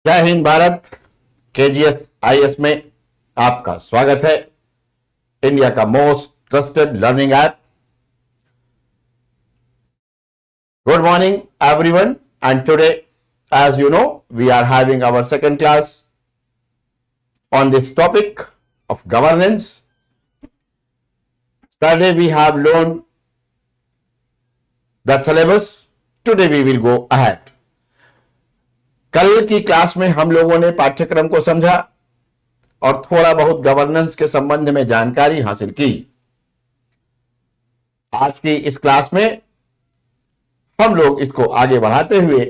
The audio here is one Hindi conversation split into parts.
जय हिंद भारत। केजीएस आईएएस में आपका स्वागत है। इंडिया का most trusted learning app. Good morning everyone, and today as you know we are having our second class on this topic of governance. Yesterday we have learned the syllabus. Today we will go ahead. कल की क्लास में हम लोगों ने पाठ्यक्रम को समझा और थोड़ा बहुत गवर्नेंस के संबंध में जानकारी हासिल की। आज की इस क्लास में हम लोग इसको आगे बढ़ाते हुए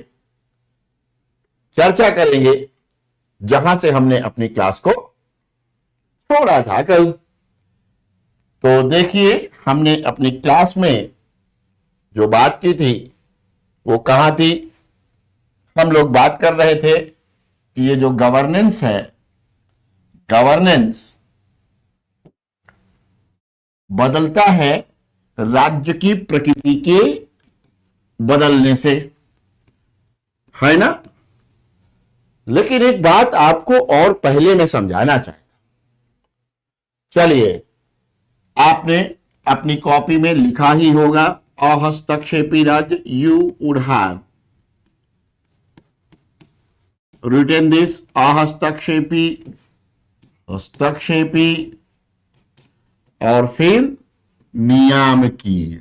चर्चा करेंगे जहां से हमने अपनी क्लास को छोड़ा था कल। तो देखिए, हमने अपनी क्लास में जो बात की थी वो कहां थी। हम लोग बात कर रहे थे कि ये जो गवर्नेंस है, गवर्नेंस बदलता है राज्य की प्रकृति के बदलने से, है ना। लेकिन एक बात आपको और पहले मैं समझाना चाहता। चलिए, आपने अपनी कॉपी में लिखा ही होगा अहस्तक्षेपी राज्य। You would have written this अहस्तक्षेपी, हस्तक्षेपी और फिर नियामकीय,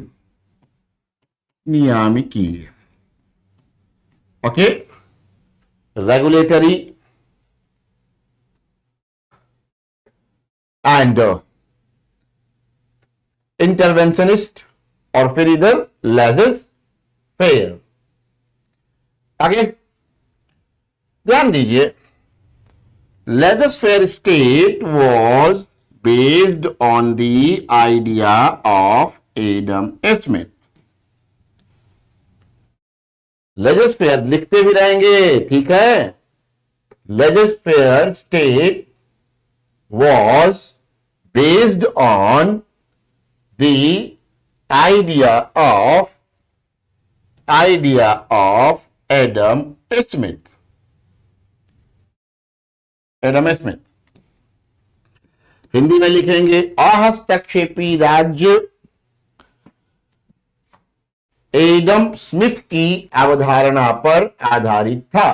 नियामकीय। ओके, रेगुलेटरी एंड इंटरवेंशनिस्ट और फिर इधर लेजर्स फेयर। आगे ध्यान दीजिए, laissez faire state was based on the idea of Adam Smith. Laissez faire लिखते भी रहेंगे, ठीक है। Laissez faire state was based on the idea of Adam Smith. Adam Smith Hindi में लिखेंगे अहस्तक्षेपी राज्य एडम स्मिथ की अवधारणा पर आधारित था।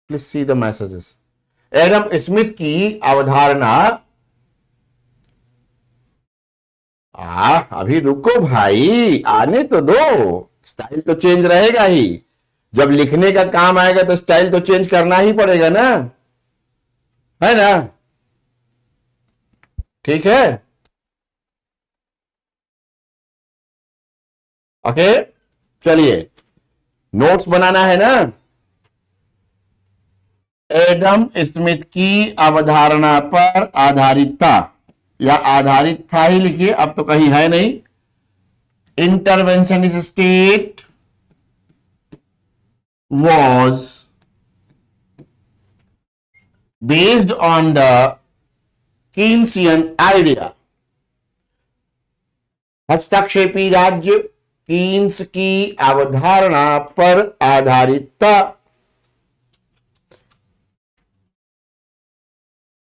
Please see the messages. Adam Smith की अवधारणा, अभी रुको भाई, आने तो दो। स्टाइल तो चेंज रहेगा ही। जब लिखने का काम आएगा तो स्टाइल तो चेंज करना ही पड़ेगा ना, है ना। ठीक है, ओके। चलिए, नोट्स बनाना है ना। एडम स्मिथ की अवधारणा पर आधारित था, या आधारित था ही लिखिए, अब तो कहीं है नहीं। Interventionist state was based on the Keynesian idea. हस्तक्षेपी राज्य कीन्स की अवधारणा पर आधारित था।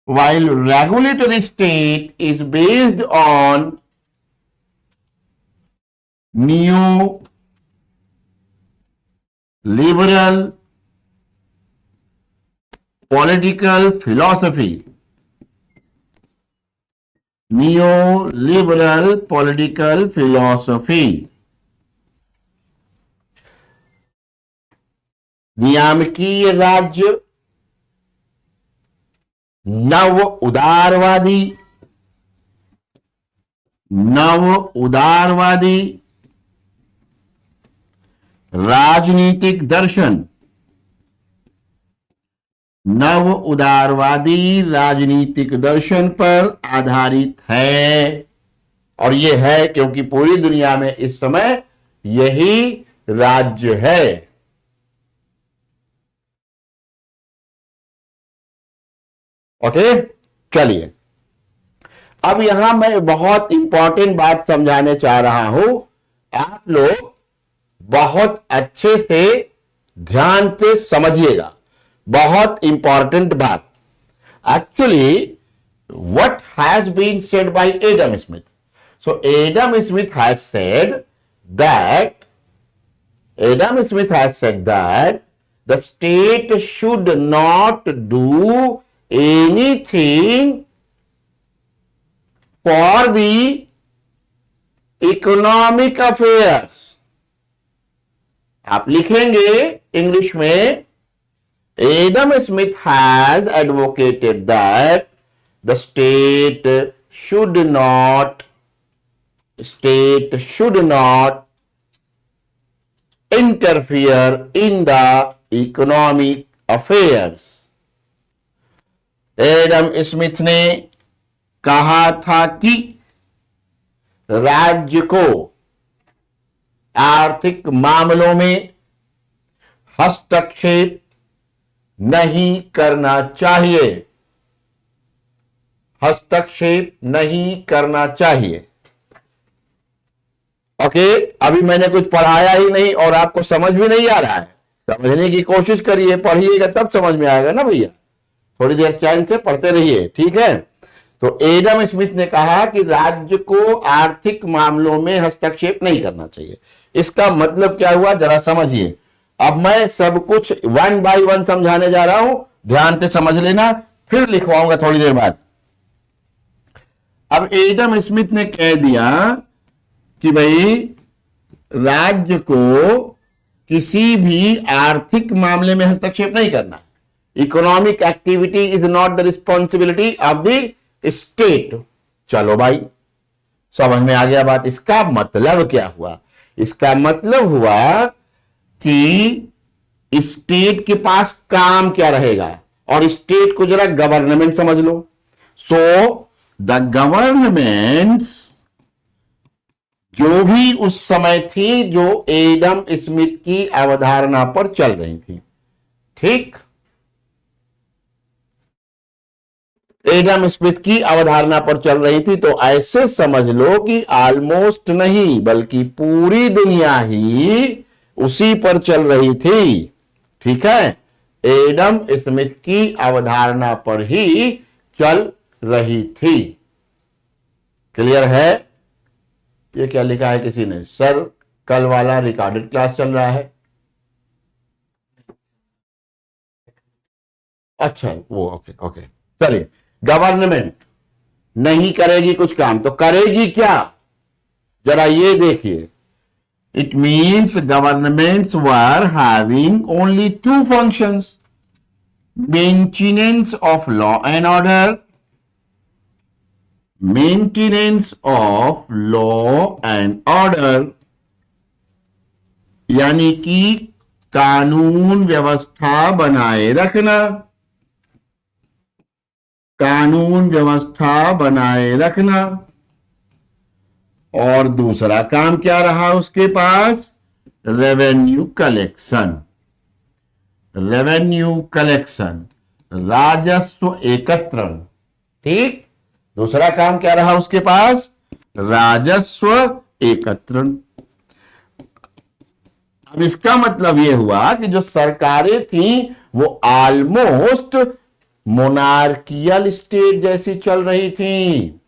While regulatory state is based on neo liberal political philosophy, neoliberal political philosophy। नियामकीय राज्य नव उदारवादी राजनीतिक दर्शन, नव उदारवादी राजनीतिक दर्शन पर आधारित है। और यह है क्योंकि पूरी दुनिया में इस समय यही राज्य है। ओके, चलिए, अब यहां मैं बहुत इंपॉर्टेंट बात समझाने चाह रहा हूं। आप लोग बहुत अच्छे से ध्यान से समझिएगा, बहुत इंपॉर्टेंट बात। Actually what has been said by Adam Smith? So Adam Smith has said that the state should not do anything for the economic affairs. आप लिखेंगे इंग्लिश में, Adam Smith has advocated that the state should not interfere in the economic affairs. Adam Smith ने कहा था कि राज्य को आर्थिक मामलों में हस्तक्षेप नहीं करना चाहिए, हस्तक्षेप नहीं करना चाहिए। ओके, अभी मैंने कुछ पढ़ाया ही नहीं और आपको समझ भी नहीं आ रहा है। समझने की कोशिश करिए, पढ़िएगा तब समझ में आएगा ना भैया। थोड़ी देर चैन से पढ़ते रहिए, ठीक है। तो एडम स्मिथ ने कहा कि राज्य को आर्थिक मामलों में हस्तक्षेप नहीं करना चाहिए। इसका मतलब क्या हुआ, जरा समझिए। अब मैं सब कुछ 1 बाय 1 समझाने जा रहा हूं, ध्यान से समझ लेना, फिर लिखवाऊंगा थोड़ी देर बाद। अब एडम स्मिथ ने कह दिया कि भाई राज्य को किसी भी आर्थिक मामले में हस्तक्षेप नहीं करना। Economic activity is not the responsibility of the state. चलो भाई, समझ में आ गया बात। इसका मतलब क्या हुआ? इसका मतलब हुआ कि स्टेट के पास काम क्या रहेगा, और स्टेट को जरा गवर्नमेंट समझ लो। सो द गवर्नमेंट्स जो भी उस समय थी, जो एडम स्मिथ की अवधारणा पर चल रही थी, ठीक, एडम स्मिथ की अवधारणा पर चल रही थी। तो ऐसे समझ लो कि ऑलमोस्ट नहीं बल्कि पूरी दुनिया ही उसी पर चल रही थी, ठीक है। एडम स्मिथ की अवधारणा पर ही चल रही थी। क्लियर है? ये क्या लिखा है किसी ने? सर कल वाला रिकॉर्डेड क्लास चल रहा है। अच्छा, वो ओके ओके, चलिए। गवर्नमेंट नहीं करेगी कुछ काम, तो करेगी क्या, जरा ये देखिए। It means governments were having only 2 functions, maintenance of law and order, maintenance of law and order, यानी कि कानून व्यवस्था बनाए रखना, कानून व्यवस्था बनाए रखना। और दूसरा काम क्या रहा उसके पास? रेवेन्यू कलेक्शन, रेवेन्यू कलेक्शन, राजस्व एकत्रण, ठीक। दूसरा काम क्या रहा उसके पास? राजस्व एकत्रण। अब इसका मतलब यह हुआ कि जो सरकारें थी वो ऑलमोस्ट मोनार्कियल स्टेट जैसी चल रही थी,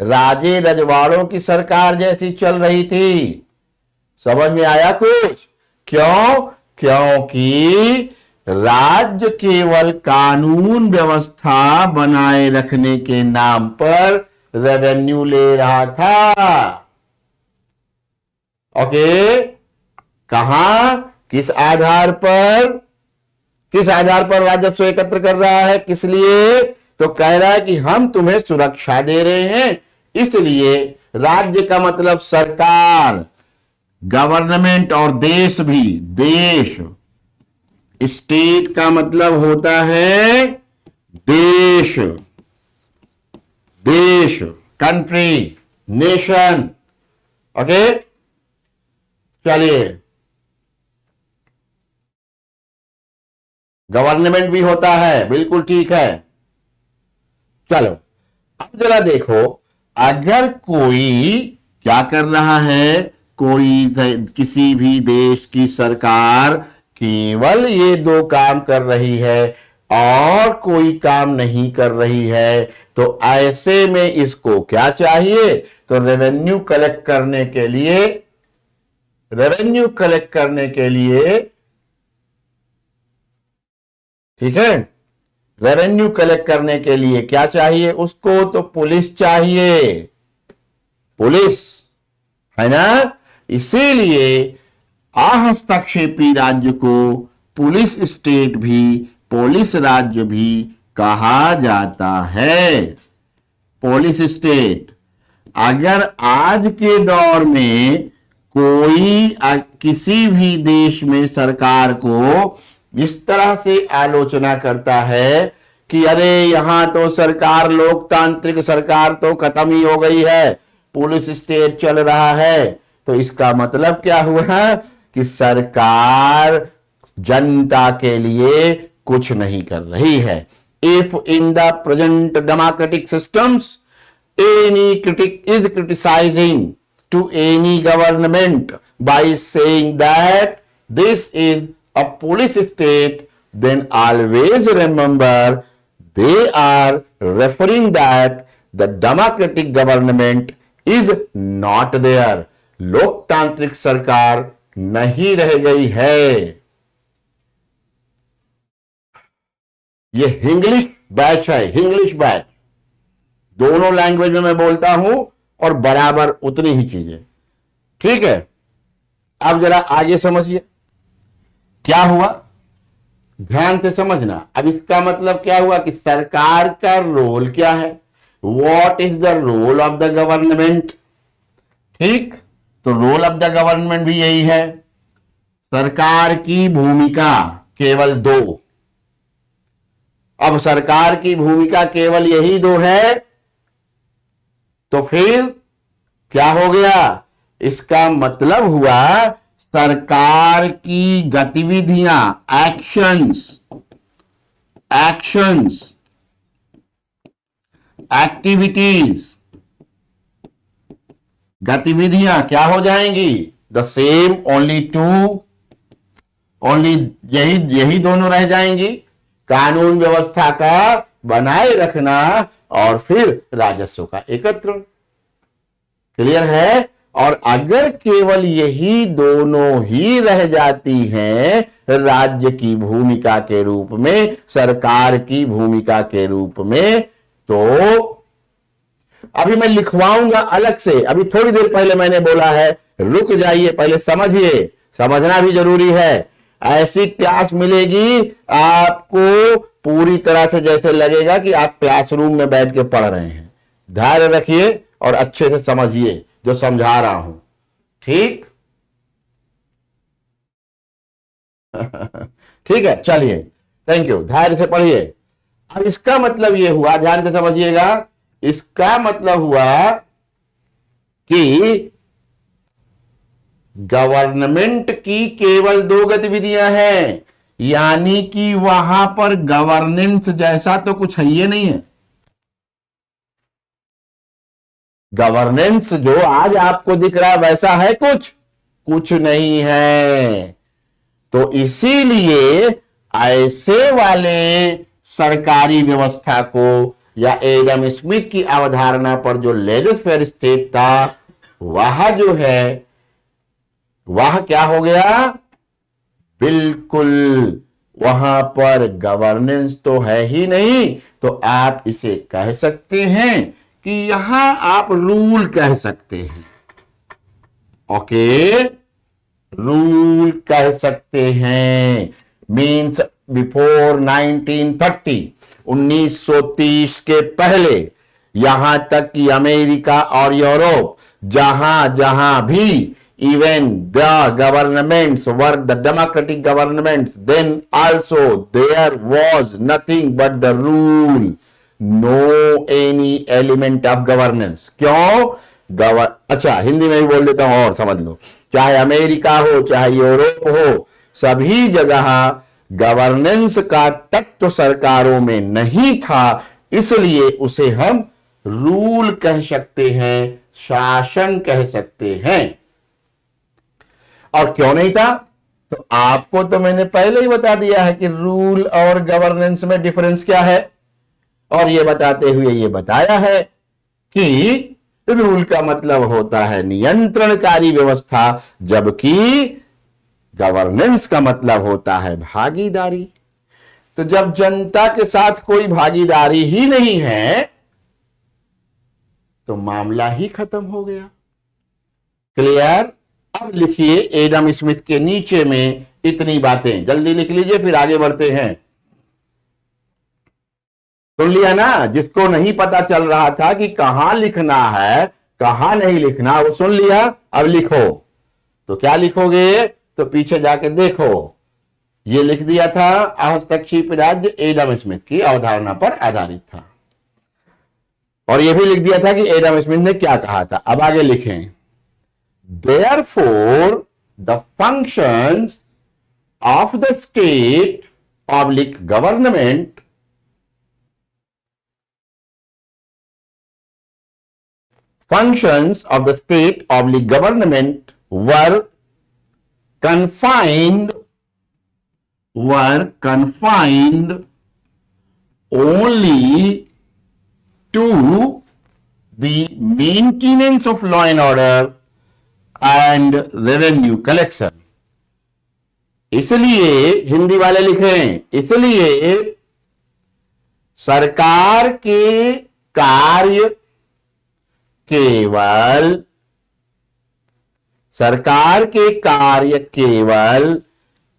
राजे रजवाड़ों की सरकार जैसी चल रही थी। समझ में आया कुछ? क्यों? क्योंकि राज्य केवल कानून व्यवस्था बनाए रखने के नाम पर रेवेन्यू ले रहा था। ओके, कहां, किस आधार पर, किस आधार पर राजस्व एकत्र कर रहा है? किस लिए? तो कह रहा है कि हम तुम्हें सुरक्षा दे रहे हैं, इसलिए राज्य का मतलब सरकार, गवर्नमेंट, और देश भी, देश, स्टेट का मतलब होता है देश, देश, कंट्री, नेशन। ओके, चलिए, गवर्नमेंट भी होता है, बिल्कुल ठीक है। चलो अब जरा देखो, अगर कोई क्या कर रहा है, किसी भी देश की सरकार केवल ये दो काम कर रही है और कोई काम नहीं कर रही है, तो ऐसे में इसको क्या चाहिए? तो रेवेन्यू कलेक्ट करने के लिए ठीक है, रेवेन्यू कलेक्ट करने के लिए क्या चाहिए उसको? तो पुलिस चाहिए, पुलिस, है ना? इसीलिए अहस्तक्षेपी राज्य को पुलिस स्टेट भी, पुलिस राज्य भी कहा जाता है, पुलिस स्टेट। अगर आज के दौर में कोई किसी भी देश में सरकार को इस तरह से आलोचना करता है कि अरे यहां तो सरकार, लोकतांत्रिक सरकार तो खत्म ही हो गई है, पुलिस स्टेट चल रहा है, तो इसका मतलब क्या हुआ कि सरकार जनता के लिए कुछ नहीं कर रही है। If in the present democratic systems any critic is criticizing to any government by saying that this is a police state, then always remember they are referring that the democratic government is not there, लोकतांत्रिक सरकार नहीं रह गई है। ये इंग्लिश बैच है, इंग्लिश बैच, दोनों लैंग्वेज में मैं बोलता हूं और बराबर उतनी ही चीजें, ठीक है। अब जरा आगे समझिए क्या हुआ, ध्यान से समझना। अब इसका मतलब क्या हुआ कि सरकार का रोल क्या है, what is the role of the government, ठीक। तो रोल ऑफ द गवर्नमेंट भी यही है, सरकार की भूमिका केवल दो। अब सरकार की भूमिका केवल यही दो है, तो फिर क्या हो गया? इसका मतलब हुआ सरकार की गतिविधियां, एक्शंस, एक्टिविटीज, गतिविधियां क्या हो जाएंगी? द सेम, ओनली यही दोनों रह जाएंगी, कानून व्यवस्था का बनाए रखना और फिर राजस्व का एकत्रण। क्लियर है? और अगर केवल यही दोनों ही रह जाती हैं राज्य की भूमिका के रूप में, सरकार की भूमिका के रूप में, तो अभी मैं लिखवाऊंगा अलग से। अभी थोड़ी देर पहले मैंने बोला है रुक जाइए, पहले समझिए, समझना भी जरूरी है। ऐसी क्लास मिलेगी आपको पूरी तरह से जैसे लगेगा कि आप क्लासरूम में बैठ के पढ़ रहे हैं। धैर्य रखिए और अच्छे से समझिए जो समझा रहा हूं, ठीक। ठीक है, चलिए, थैंक यू, धैर्य से पढ़िए। अब इसका मतलब यह हुआ, ध्यान से समझिएगा, इसका मतलब हुआ कि गवर्नमेंट की केवल दो गतिविधियां हैं, यानी कि वहां पर गवर्नेंस जैसा तो कुछ है ही नहीं है। गवर्नेंस जो आज आपको दिख रहा है वैसा है कुछ नहीं है। तो इसीलिए ऐसे वाले सरकारी व्यवस्था को, या एडम स्मिथ की अवधारणा पर जो लेजिस्लेटिव स्टेट था, वह जो है वह क्या हो गया? बिल्कुल वहां पर गवर्नेंस तो है ही नहीं, तो आप इसे कह सकते हैं कि यहां आप रूल कह सकते हैं, ओके, रूल कह सकते हैं। मीन्स बिफोर 1930 के पहले, यहां तक कि अमेरिका और यूरोप, जहां जहां भी even the governments were the democratic governments, then also there was nothing but the rule, no any element of governance. क्यों? अच्छा, हिंदी में भी बोल देता हूं और समझ लो। चाहे अमेरिका हो, चाहे यूरोप हो, सभी जगह गवर्नेंस का तत्व सरकारों में नहीं था, इसलिए उसे हम रूल कह सकते हैं, शासन कह सकते हैं। और क्यों नहीं था? तो आपको तो मैंने पहले ही बता दिया है कि रूल और गवर्नेंस में डिफरेंस क्या है, और ये बताते हुए ये बताया है कि रूल का मतलब होता है नियंत्रणकारी व्यवस्था, जबकि गवर्नेंस का मतलब होता है भागीदारी। तो जब जनता के साथ कोई भागीदारी ही नहीं है तो मामला ही खत्म हो गया। क्लियर? अब लिखिए एडम स्मिथ के नीचे में इतनी बातें, जल्दी लिख लीजिए फिर आगे बढ़ते हैं। सुन लिया ना? जिसको नहीं पता चल रहा था कि कहां लिखना है कहां नहीं लिखना, वो सुन लिया। अब लिखो। तो क्या लिखोगे? तो पीछे जाके देखो, ये लिख दिया था हस्तक्षेप राज्य एडम स्मिथ की अवधारणा पर आधारित था, और यह भी लिख दिया था कि एडम स्मिथ ने क्या कहा था। अब आगे लिखें, therefore the functions of the state public government functions of the state public government were confined only to the maintenance of law and order and revenue collection। इसलिए हिंदी वाले लिखें, इसलिए सरकार के कार्य केवल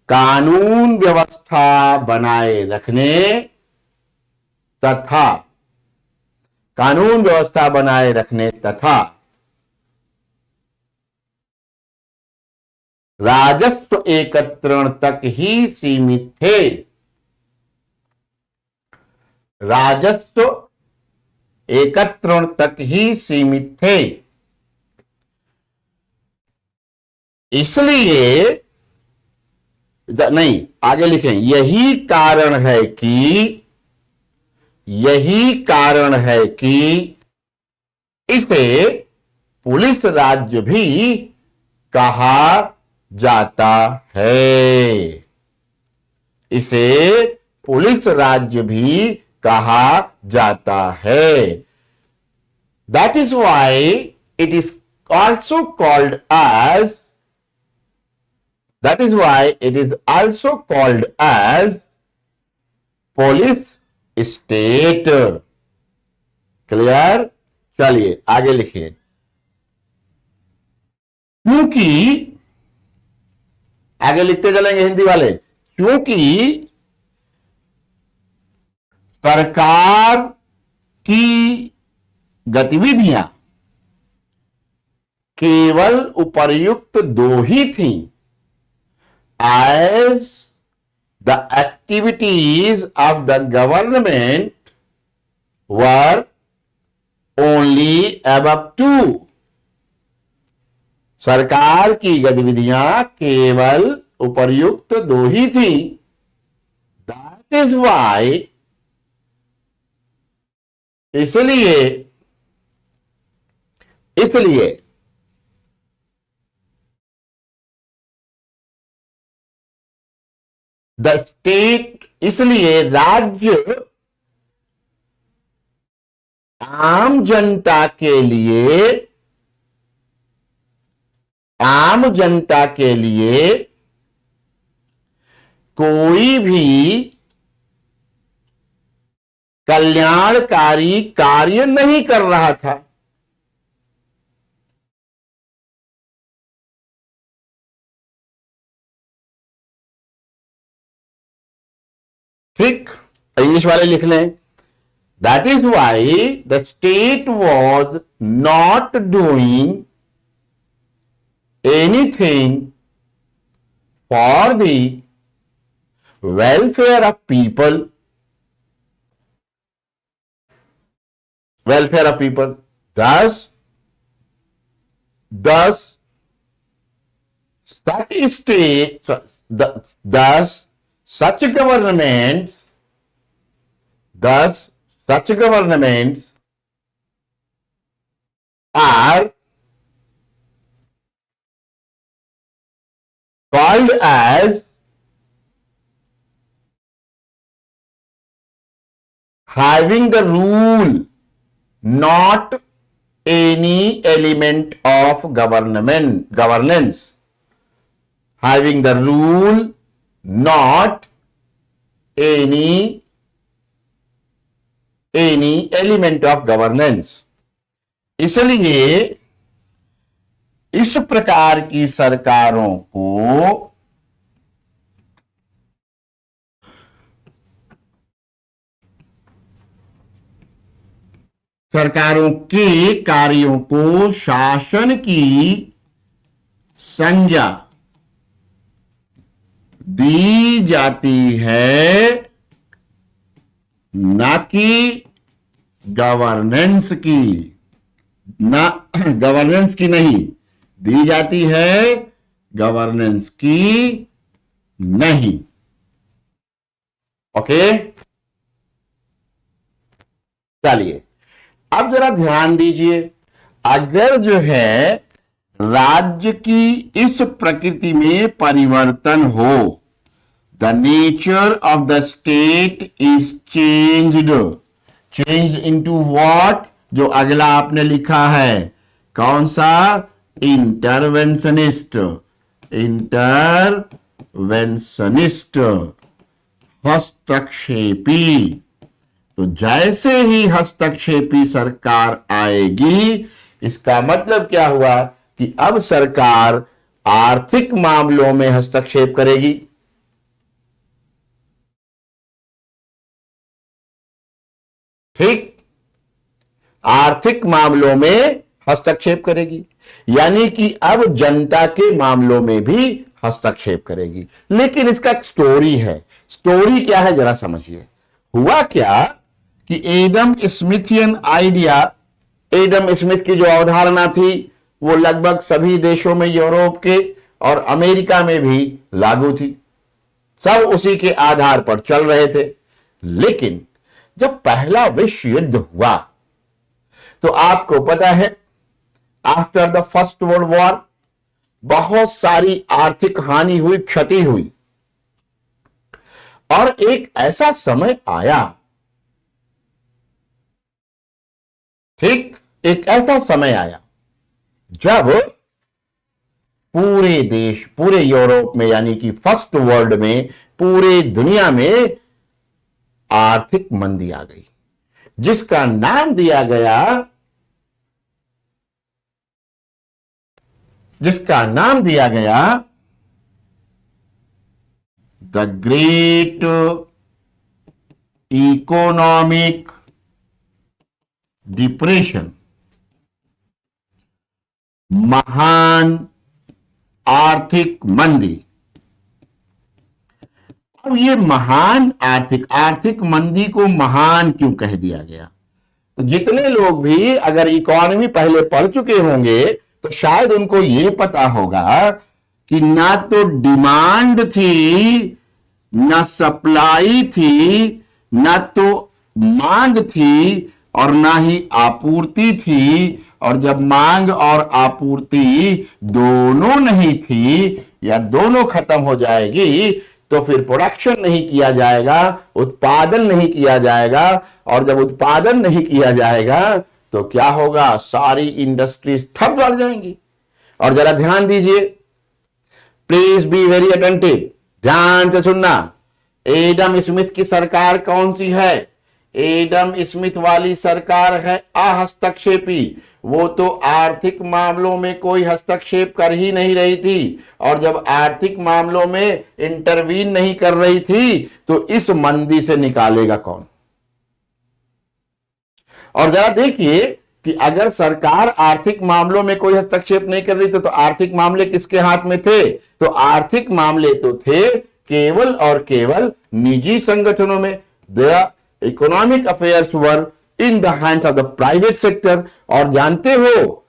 कानून व्यवस्था बनाए रखने तथा राजस्व एकत्रण तक ही सीमित थे। राजस्व एकत्रण तक ही सीमित थे। इसलिए नहीं, आगे लिखें, यही कारण है कि इसे पुलिस राज्य भी कहा जाता है। इसे पुलिस राज्य भी कहा जाता है। That is why it is also called as police state. Clear? चलिए आगे लिखिए। क्योंकि आगे लिखते चलेंगे हिंदी वाले, क्योंकि सरकार की गतिविधियां केवल उपर्युक्त दो ही थी, as the activities of the government were only above two। सरकार की गतिविधियां केवल उपर्युक्त दो ही थी। That is why, इसलिए द स्टेट, इसलिए राज्य आम जनता के लिए कोई भी कल्याणकारी कार्य नहीं कर रहा था। ठीक, इंग्लिश वाले लिख लें, that is why the state was not doing anything for the welfare of people, thus such governments are called as having the rule, not any element of governance. Having the rule, not any element of governance. इसलिए इस प्रकार की सरकारों को सरकारों के कार्यों को शासन की संज्ञा दी जाती है, ना कि गवर्नेंस की, ना गवर्नेंस की नहीं दी जाती है, गवर्नेंस की नहीं। ओके, चलिए अब जरा ध्यान दीजिए, अगर जो है राज्य की इस प्रकृति में परिवर्तन हो, the nature of the state is changed into what, जो अगला आपने लिखा है कौन सा, इंटरवेंशनिस्ट, हस्तक्षेपी। तो जैसे ही हस्तक्षेपी सरकार आएगी, इसका मतलब क्या हुआ कि अब सरकार आर्थिक मामलों में हस्तक्षेप करेगी। ठीक, आर्थिक मामलों में हस्तक्षेप करेगी, यानी कि अब जनता के मामलों में भी हस्तक्षेप करेगी। लेकिन इसका एक स्टोरी है। स्टोरी क्या है जरा समझिए। हुआ क्या कि एडम स्मिथियन आइडिया, एडम स्मिथ की जो अवधारणा थी वो लगभग सभी देशों में, यूरोप के और अमेरिका में भी लागू थी। सब उसी के आधार पर चल रहे थे। लेकिन जब पहला विश्व युद्ध हुआ तो आपको पता है, after the first world war बहुत सारी आर्थिक हानि हुई, क्षति हुई। और एक ऐसा समय आया, ठीक, एक ऐसा समय आया जब पूरे देश, पूरे यूरोप में, यानी कि फर्स्ट वर्ल्ड में, पूरे दुनिया में आर्थिक मंदी आ गई, जिसका नाम दिया गया द ग्रेट इकोनॉमिक डिप्रेशन, महान आर्थिक मंदी। अब ये महान आर्थिक मंदी को महान क्यों कह दिया गया? तो जितने लोग भी अगर इकोनॉमी पहले पढ़ चुके होंगे तो शायद उनको ये पता होगा कि ना तो डिमांड थी, ना सप्लाई थी, ना तो मांग थी, और ना ही आपूर्ति थी। और जब मांग और आपूर्ति दोनों नहीं थी या दोनों खत्म हो जाएगी तो फिर प्रोडक्शन नहीं किया जाएगा, उत्पादन नहीं किया जाएगा। और जब उत्पादन नहीं किया जाएगा तो क्या होगा, सारी इंडस्ट्रीज ठप पड़ जाएंगी। और जरा ध्यान दीजिए, प्लीज बी वेरी अटेंटिव, ध्यान से सुनना। एडम स्मिथ की सरकार कौन सी है? एडम स्मिथ वाली सरकार है अहस्तक्षेपी। वो तो आर्थिक मामलों में कोई हस्तक्षेप कर ही नहीं रही थी, और जब आर्थिक मामलों में इंटरवीन नहीं कर रही थी तो इस मंदी से निकालेगा कौन? और जरा देखिए कि अगर सरकार आर्थिक मामलों में कोई हस्तक्षेप नहीं कर रही थी तो आर्थिक मामले किसके हाथ में थे? तो आर्थिक मामले तो थे केवल और केवल निजी संगठनों में। The economic affairs were in the hands of the private sector. और जानते हो,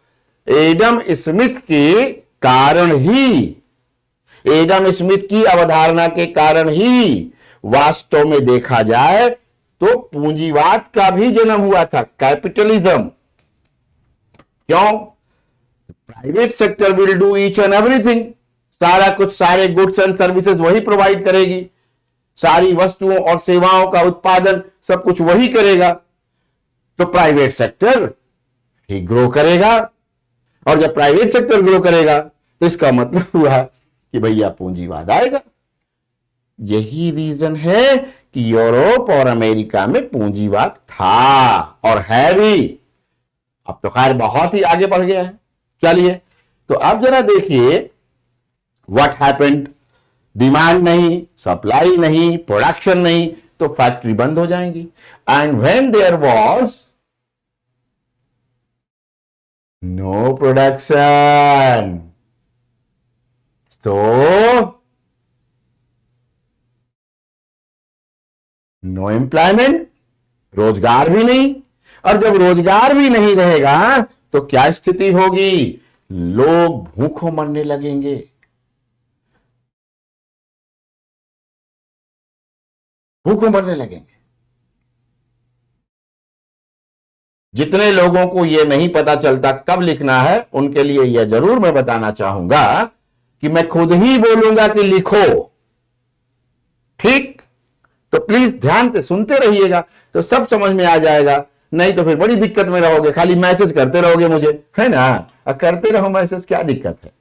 एडम स्मिथ के कारण ही, एडम स्मिथ की अवधारणा के कारण ही वास्तव में देखा जाए तो पूंजीवाद का भी जन्म हुआ था, कैपिटलिज्म। क्यों? Private sector will do each and everything. सारा कुछ, सारे गुड्स एंड सर्विसेज वही प्रोवाइड करेगी, सारी वस्तुओं और सेवाओं का उत्पादन सब कुछ वही करेगा। तो प्राइवेट सेक्टर ही ग्रो करेगा, और जब प्राइवेट सेक्टर ग्रो करेगा तो इसका मतलब हुआ कि भैया पूंजीवाद आएगा। यही रीजन है कि यूरोप और अमेरिका में पूंजीवाद था और है भी। अब तो खैर बहुत ही आगे बढ़ गया है। चलिए, तो अब जरा देखिए व्हाट हैपेंड। डिमांड नहीं, सप्लाई नहीं, प्रोडक्शन नहीं, तो फैक्ट्री बंद हो जाएंगी। And when there was no production, तो नो एम्प्लॉयमेंट, रोजगार भी नहीं। और जब रोजगार भी नहीं रहेगा तो क्या स्थिति होगी? लोग भूखों मरने लगेंगे। भूखों मरने लगेंगे। जितने लोगों को यह नहीं पता चलता कब लिखना है, उनके लिए यह जरूर मैं बताना चाहूंगा कि मैं खुद ही बोलूंगा कि लिखो, ठीक? तो प्लीज ध्यान से सुनते रहिएगा, तो सब समझ में आ जाएगा। नहीं तो फिर बड़ी दिक्कत में रहोगे, खाली मैसेज करते रहोगे मुझे, है ना? करते रहो मैसेज, क्या दिक्कत है?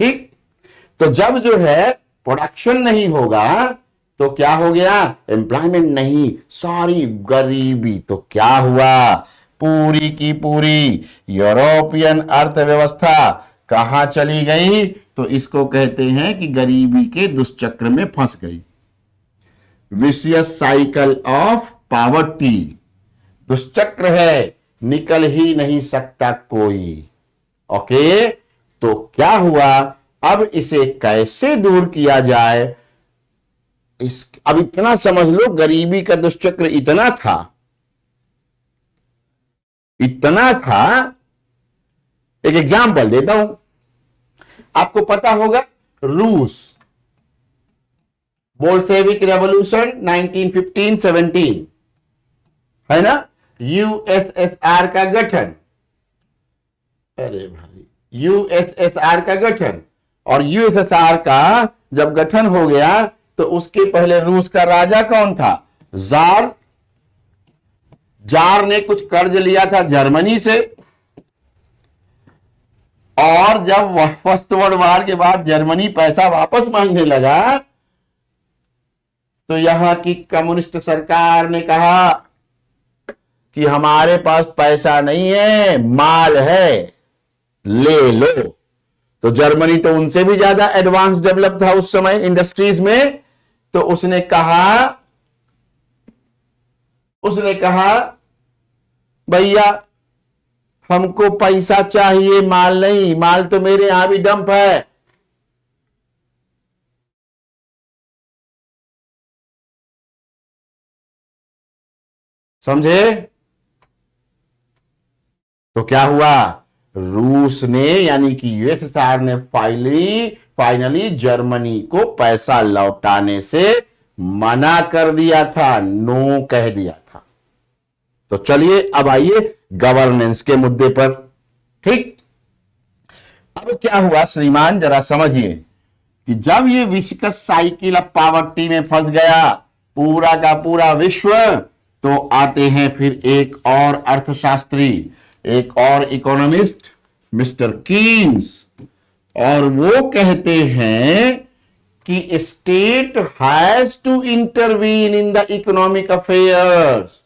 ठीक? तो जब जो है प्रोडक्शन नहीं होगा तो क्या हो गया? एम्प्लॉयमेंट नहीं, सारी गरीबी। तो क्या हुआ? पूरी की पूरी यूरोपियन अर्थव्यवस्था कहां चली गई? तो इसको कहते हैं कि गरीबी के दुष्चक्र में फंस गई। विशियस साइकिल ऑफ पॉवर्टी, दुष्चक्र है, निकल ही नहीं सकता कोई। ओके, तो क्या हुआ? अब इसे कैसे दूर किया जाए? अब इतना समझ लो, गरीबी का दुष्चक्र इतना था, इतना था। एक एग्जाम्पल देता हूं, आपको पता होगा रूस, बोल्शेविक रेवोल्यूशन 1915-17, है ना? यूएसएसआर का गठन, अरे भाई, यूएसएसआर का गठन। और यूएसएसआर का जब गठन हो गया तो उसके पहले रूस का राजा कौन था? जार। जार ने कुछ कर्ज लिया था जर्मनी से, और जब फर्स्ट वर्ल्ड वॉर के बाद जर्मनी पैसा वापस मांगने लगा तो यहां की कम्युनिस्ट सरकार ने कहा कि हमारे पास पैसा नहीं है, माल है, ले लो। तो जर्मनी तो उनसे भी ज्यादा एडवांस डेवलप था उस समय इंडस्ट्रीज में। तो उसने कहा भैया हमको पैसा चाहिए, माल नहीं, माल तो मेरे यहां भी डंप है। समझे? तो क्या हुआ? रूस ने यानी कि यूएसएसआर ने फाइनली जर्मनी को पैसा लौटाने से मना कर दिया था, नो कह दिया था। तो चलिए अब आइए गवर्नेंस के मुद्दे पर। ठीक, अब क्या हुआ श्रीमान, जरा समझिए कि जब ये विस्कस साइकिल ऑफ पॉवर्टी में फंस गया पूरा का पूरा विश्व, तो आते हैं फिर एक और अर्थशास्त्री, एक और इकोनॉमिस्ट, मिस्टर कीन्स, और वो कहते हैं कि state has to intervene in the economic affairs.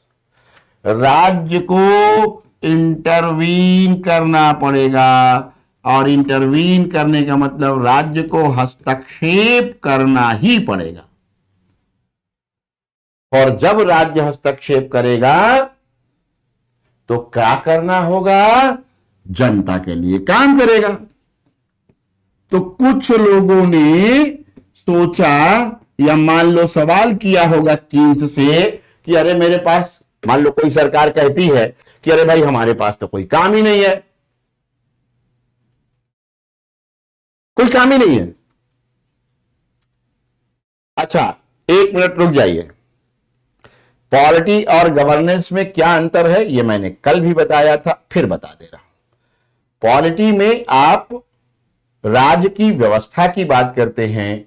राज्य को इंटरवीन करना पड़ेगा, और इंटरवीन करने का मतलब राज्य को हस्तक्षेप करना ही पड़ेगा। और जब राज्य हस्तक्षेप करेगा तो क्या करना होगा? जनता के लिए काम करेगा। तो कुछ लोगों ने सोचा या मान लो सवाल किया होगा कीन्स से कि अरे मेरे पास, मान लो कोई सरकार कहती है कि अरे भाई हमारे पास तो कोई काम ही नहीं है, कोई काम ही नहीं है। अच्छा, एक मिनट रुक जाइए। पॉलिटी और गवर्नेंस में क्या अंतर है यह मैंने कल भी बताया था, फिर बता दे रहा हूं। पॉलिटी में आप राज्य की व्यवस्था की बात करते हैं,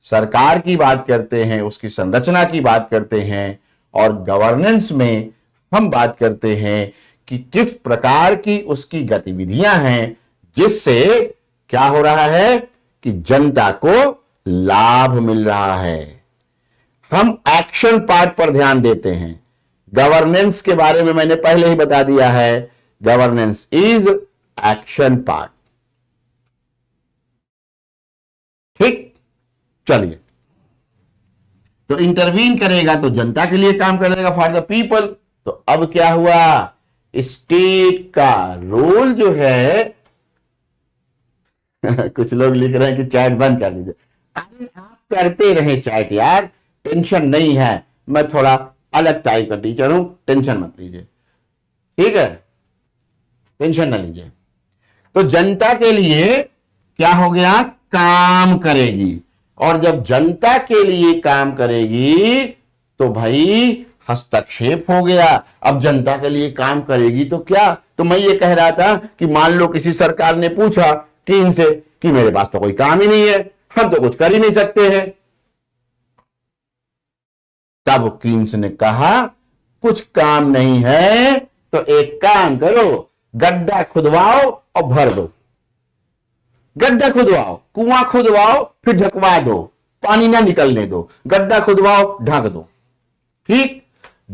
सरकार की बात करते हैं, उसकी संरचना की बात करते हैं, और गवर्नेंस में हम बात करते हैं कि किस प्रकार की उसकी गतिविधियां हैं जिससे क्या हो रहा है कि जनता को लाभ मिल रहा है। हम एक्शन पार्ट पर ध्यान देते हैं। गवर्नेंस के बारे में मैंने पहले ही बता दिया है, गवर्नेंस इज एक्शन पार्ट। ठीक, चलिए, तो इंटरवीन करेगा तो जनता के लिए काम करेगा, फॉर द पीपल। तो अब क्या हुआ, स्टेट का रोल जो है कुछ लोग लिख रहे हैं कि चैट बंद कर दीजिए। अरे आप करते रहे चैट यार, टेंशन नहीं है, मैं थोड़ा अलग टाइप का टीचर हूं, टेंशन मत लीजिए, ठीक है, टेंशन ना लीजिए। तो जनता के लिए क्या हो गया, काम करेगी, और जब जनता के लिए काम करेगी तो भाई हस्तक्षेप हो गया। अब जनता के लिए काम करेगी तो क्या, तो मैं ये कह रहा था कि मान लो किसी सरकार ने पूछा चीन से कि मेरे पास तो कोई काम ही नहीं है, हम तो कुछ कर ही नहीं सकते हैं। तब कीन्स ने कहा कुछ काम नहीं है तो एक काम करो, गड्ढा खुदवाओ और भर दो। गड्ढा खुदवाओ, कुआं खुदवाओ, फिर ढकवा दो, पानी ना निकलने दो, गड्ढा खुदवाओ, ढक दो। ठीक,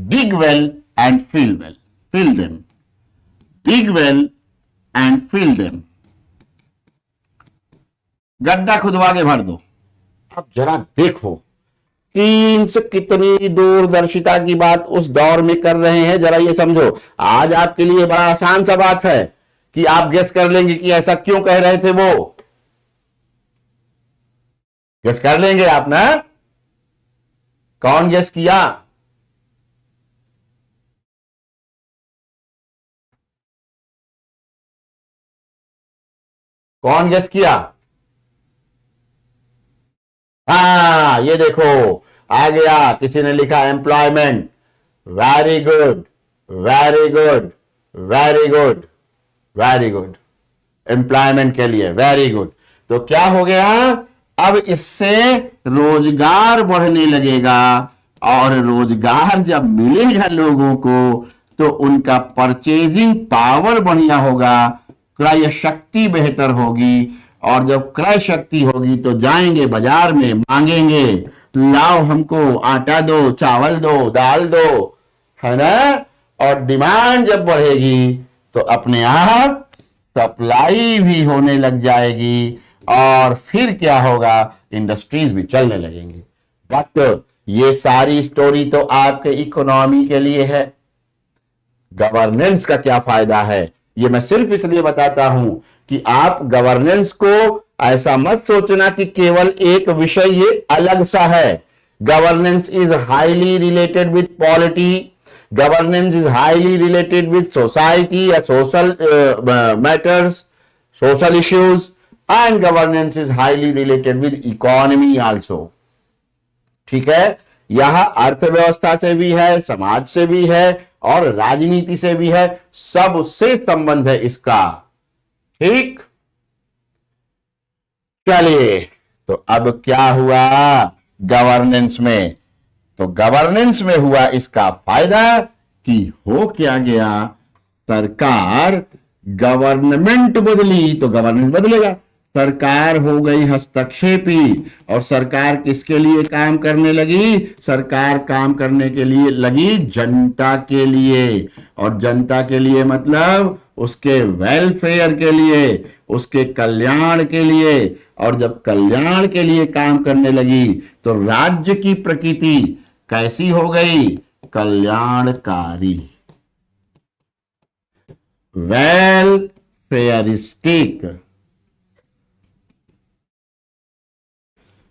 dig well and fill them, dig well and fill them, गड्ढा खुदवा के भर दो। अब जरा देखो कीन्स कितनी दूरदर्शिता की बात उस दौर में कर रहे हैं, जरा ये समझो। आज आपके लिए बड़ा आसान सा बात है कि आप गेस कर लेंगे कि ऐसा क्यों कह रहे थे, वो गेस कर लेंगे आप ना। कौन गेस किया, कौन गेस किया? हाँ, ये देखो आ गया, किसी ने लिखा employment. Very good, very good, very good, very good, employment के लिए वेरी गुड। तो क्या हो गया, अब इससे रोजगार बढ़ने लगेगा, और रोजगार जब मिलेगा लोगों को तो उनका परचेजिंग पावर बढ़िया होगा, क्रय शक्ति बेहतर होगी, और जब क्रय शक्ति होगी तो जाएंगे बाजार में मांगेंगे, लाओ हमको आटा दो, चावल दो, दाल दो, है ना। और डिमांड जब बढ़ेगी तो अपने आप सप्लाई भी होने लग जाएगी, और फिर क्या होगा, इंडस्ट्रीज भी चलने लगेंगी। बट ये सारी स्टोरी तो आपके इकोनॉमी के लिए है। गवर्नेंस का क्या फायदा है, ये मैं सिर्फ इसलिए बताता हूं कि आप गवर्नेंस को ऐसा मत सोचना कि केवल एक विषय ये अलग सा है। Governance is highly related with polity, governance is highly related with society या social matters, social issues, and governance is highly related with economy also. ठीक है, यहां अर्थव्यवस्था से भी है, समाज से भी है, और राजनीति से भी है, सबसे संबंध है इसका। ठीक, चलिए, तो अब क्या हुआ गवर्नेंस में, तो गवर्नेंस में हुआ इसका फायदा कि हो क्या गया, सरकार, गवर्नमेंट बदली तो गवर्नेंस बदलेगा। सरकार हो गई हस्तक्षेपी, और सरकार किसके लिए काम करने लगी, सरकार काम करने के लिए लगी जनता के लिए, और जनता के लिए मतलब उसके वेलफेयर के लिए, उसके कल्याण के लिए। और जब कल्याण के लिए काम करने लगी तो राज्य की प्रकृति कैसी हो गई, कल्याणकारी, वेलफेयरिस्टिक।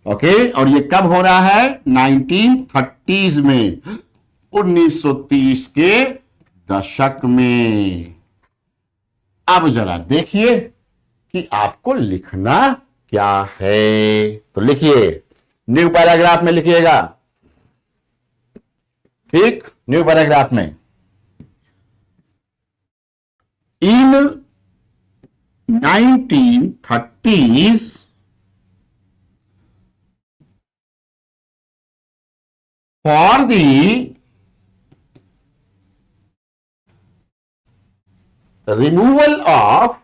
ओके, और ये कब हो रहा है, 1930s में, 1930 के दशक में। अब जरा देखिए कि आपको लिखना क्या है, तो लिखिए, न्यू पैराग्राफ में लिखिएगा। ठीक, न्यू पैराग्राफ में, इन 1930s for the removal of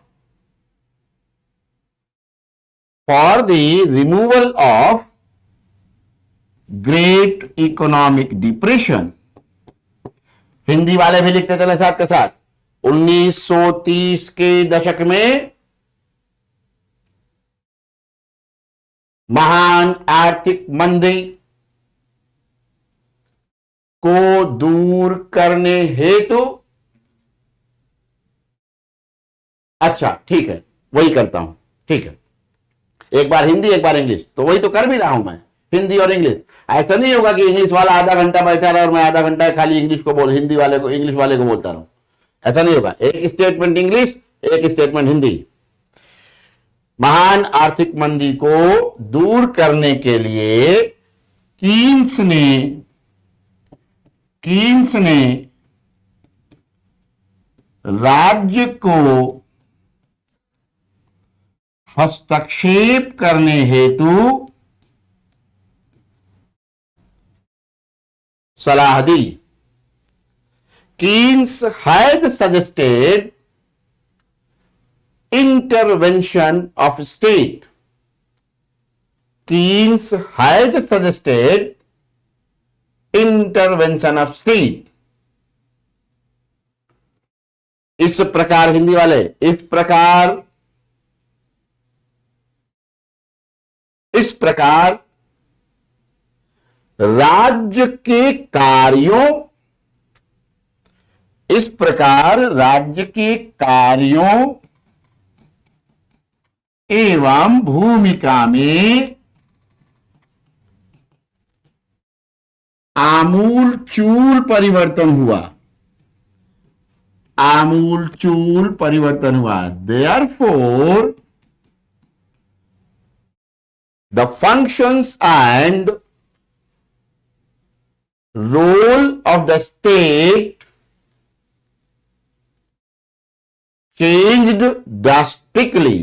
great economic depression. Hindi वाले भी लिखते चले साथ के साथ। 1930 के दशक में महान आर्थिक मंदी को दूर करने हेतु, अच्छा ठीक है, वही करता हूं, ठीक है, एक बार हिंदी एक बार इंग्लिश, तो वही तो कर भी रहा हूं मैं, हिंदी और इंग्लिश। ऐसा नहीं होगा कि इंग्लिश वाला आधा घंटा बैठा रहा और मैं आधा घंटा खाली इंग्लिश को बोल, हिंदी वाले को, इंग्लिश वाले को बोलता रहूं, ऐसा नहीं होगा। एक स्टेटमेंट इंग्लिश, एक स्टेटमेंट हिंदी। महान आर्थिक मंदी को दूर करने के लिए कीन्स ने राज्य को हस्तक्षेप करने हेतु सलाह दी। Keynes had suggested intervention of state. Keynes had suggested intervention of state. इस प्रकार, हिंदी वाले, इस प्रकार राज्य के कार्यों एवं भूमिका में आमूलचूल परिवर्तन हुआ। Therefore, the functions and role of the state changed drastically.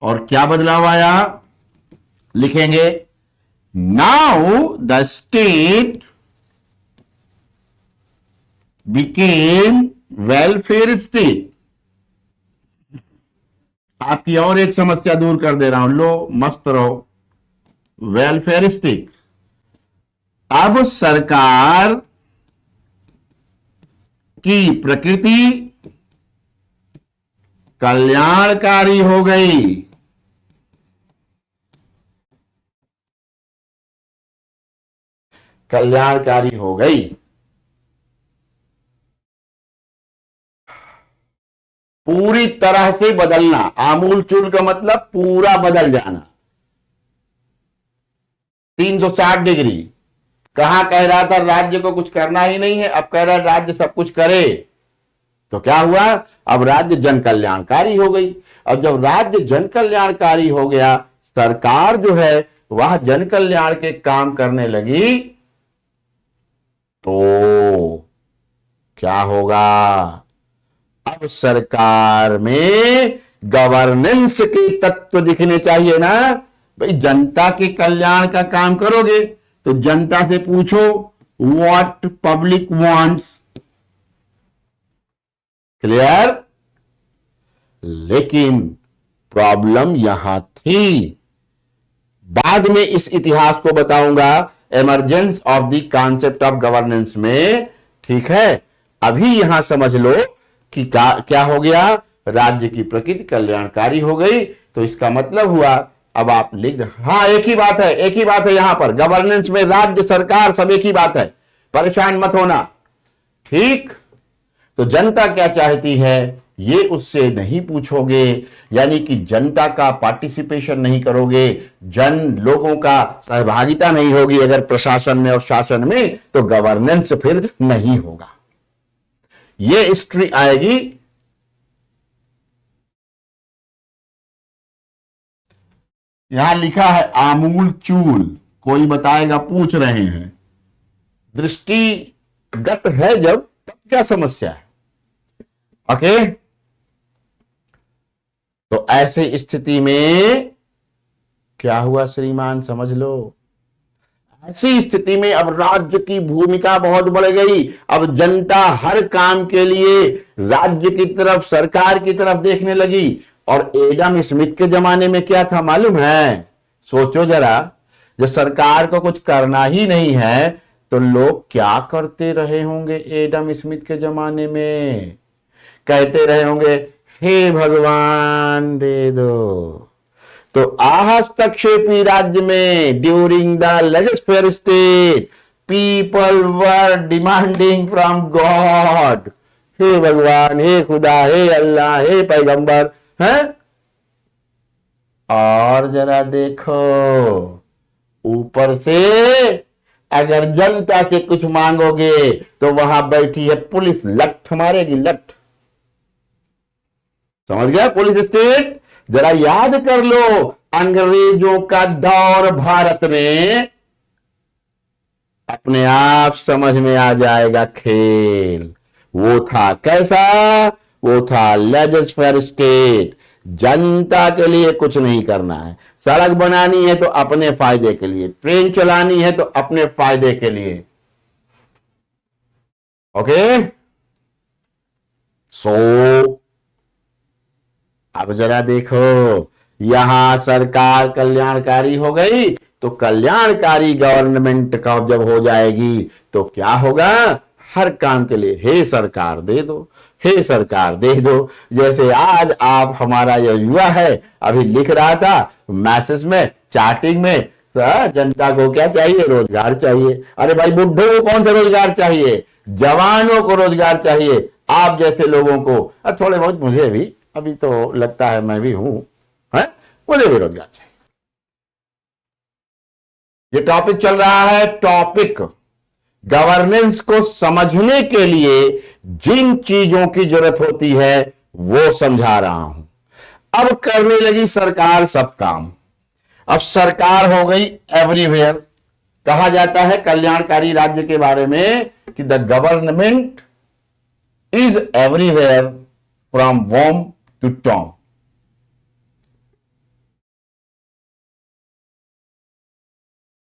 और क्या बदलाव आया, लिखेंगे, now the state became welfare state. आपकी और एक समस्या दूर कर दे रहा हूं, लो मस्त रहो, वेलफेयर स्टेट। अब सरकार की प्रकृति कल्याणकारी हो गई। पूरी तरह से बदलना, आमूलचूल का मतलब पूरा बदल जाना, 360 डिग्री। कहां कह रहा था राज्य को कुछ करना ही नहीं है, अब कह रहा है राज्य सब कुछ करे। तो क्या हुआ, अब राज्य जन कल्याणकारी हो गई। और जब राज्य जन कल्याणकारी हो गया, सरकार जो है वह जन कल्याण के काम करने लगी, तो क्या होगा, अब सरकार में गवर्नेंस के तत्व दिखने चाहिए ना। भाई जनता के कल्याण का काम करोगे तो जनता से पूछो व्हाट पब्लिक वांट्स, क्लियर। लेकिन प्रॉब्लम यहां थी, बाद में इस इतिहास को बताऊंगा, emergence of the concept of governance में, ठीक है। अभी यहां समझ लो कि क्या हो गया, राज्य की प्रकृति कल्याणकारी हो गई। तो इसका मतलब हुआ, अब आप लिख दे, हाँ एक ही बात है यहां पर, गवर्नेंस में राज्य सरकार सब एक ही बात है, परेशान मत होना, ठीक। तो जनता क्या चाहती है ये उससे नहीं पूछोगे, यानी कि जनता का पार्टिसिपेशन नहीं करोगे, लोगों का सहभागिता नहीं होगी अगर प्रशासन में और शासन में, तो गवर्नेंस फिर नहीं होगा। ये हिस्ट्री आएगी यहां लिखा है आमूल चूल, कोई बताएगा, पूछ रहे हैं। दृष्टिगत है जब, तब क्या समस्या है? ओके, तो ऐसी स्थिति में क्या हुआ श्रीमान, समझ लो। ऐसी स्थिति में अब राज्य की भूमिका बहुत बढ़ गई। अब जनता हर काम के लिए राज्य की तरफ, सरकार की तरफ देखने लगी। और एडम स्मिथ के जमाने में क्या था मालूम है? सोचो जरा, जब सरकार को कुछ करना ही नहीं है तो लोग क्या करते रहे होंगे एडम स्मिथ के जमाने में? कहते रहे होंगे, हे भगवान दे दो। तो हस्तक्षेपी राज्य में during the legislative state people were demanding from God, हे भगवान, हे खुदा, हे अल्लाह, हे पैगंबर, हैं? और जरा देखो, ऊपर से अगर जनता से कुछ मांगोगे तो वहां बैठी है पुलिस, लठ मारेगी, लठ। समझ गया? Police state. जरा याद कर लो, अंग्रेजों का दौर भारत में, अपने आप समझ में आ जाएगा खेल। वो था कैसा? वो था लेजिस्लेटिव स्टेट। जनता के लिए कुछ नहीं करना है। सड़क बनानी है तो अपने फायदे के लिए, ट्रेन चलानी है तो अपने फायदे के लिए। ओके, सो अब जरा देखो, यहां सरकार कल्याणकारी हो गई, तो कल्याणकारी गवर्नमेंट का जब हो जाएगी तो क्या होगा? हर काम के लिए हे सरकार दे दो, हे सरकार दे दो। जैसे आज आप, हमारा जो युवा है, अभी लिख रहा था मैसेज में, चैटिंग में, जनता को क्या चाहिए? रोजगार चाहिए। अरे भाई, बुढ़ों को कौन सा रोजगार चाहिए? जवानों को रोजगार चाहिए, आप जैसे लोगों को, थोड़े बहुत मुझे भी अभी तो लगता है मैं भी हूं, है? मुझे भी रोजगार चाहिए। ये टॉपिक चल रहा है, टॉपिक गवर्नेंस को समझने के लिए जिन चीजों की जरूरत होती है वो समझा रहा हूं। अब करने लगी सरकार सब काम। अब सरकार हो गई एवरीवेयर। कहा जाता है कल्याणकारी राज्य के बारे में कि the government is everywhere from womb to tomb.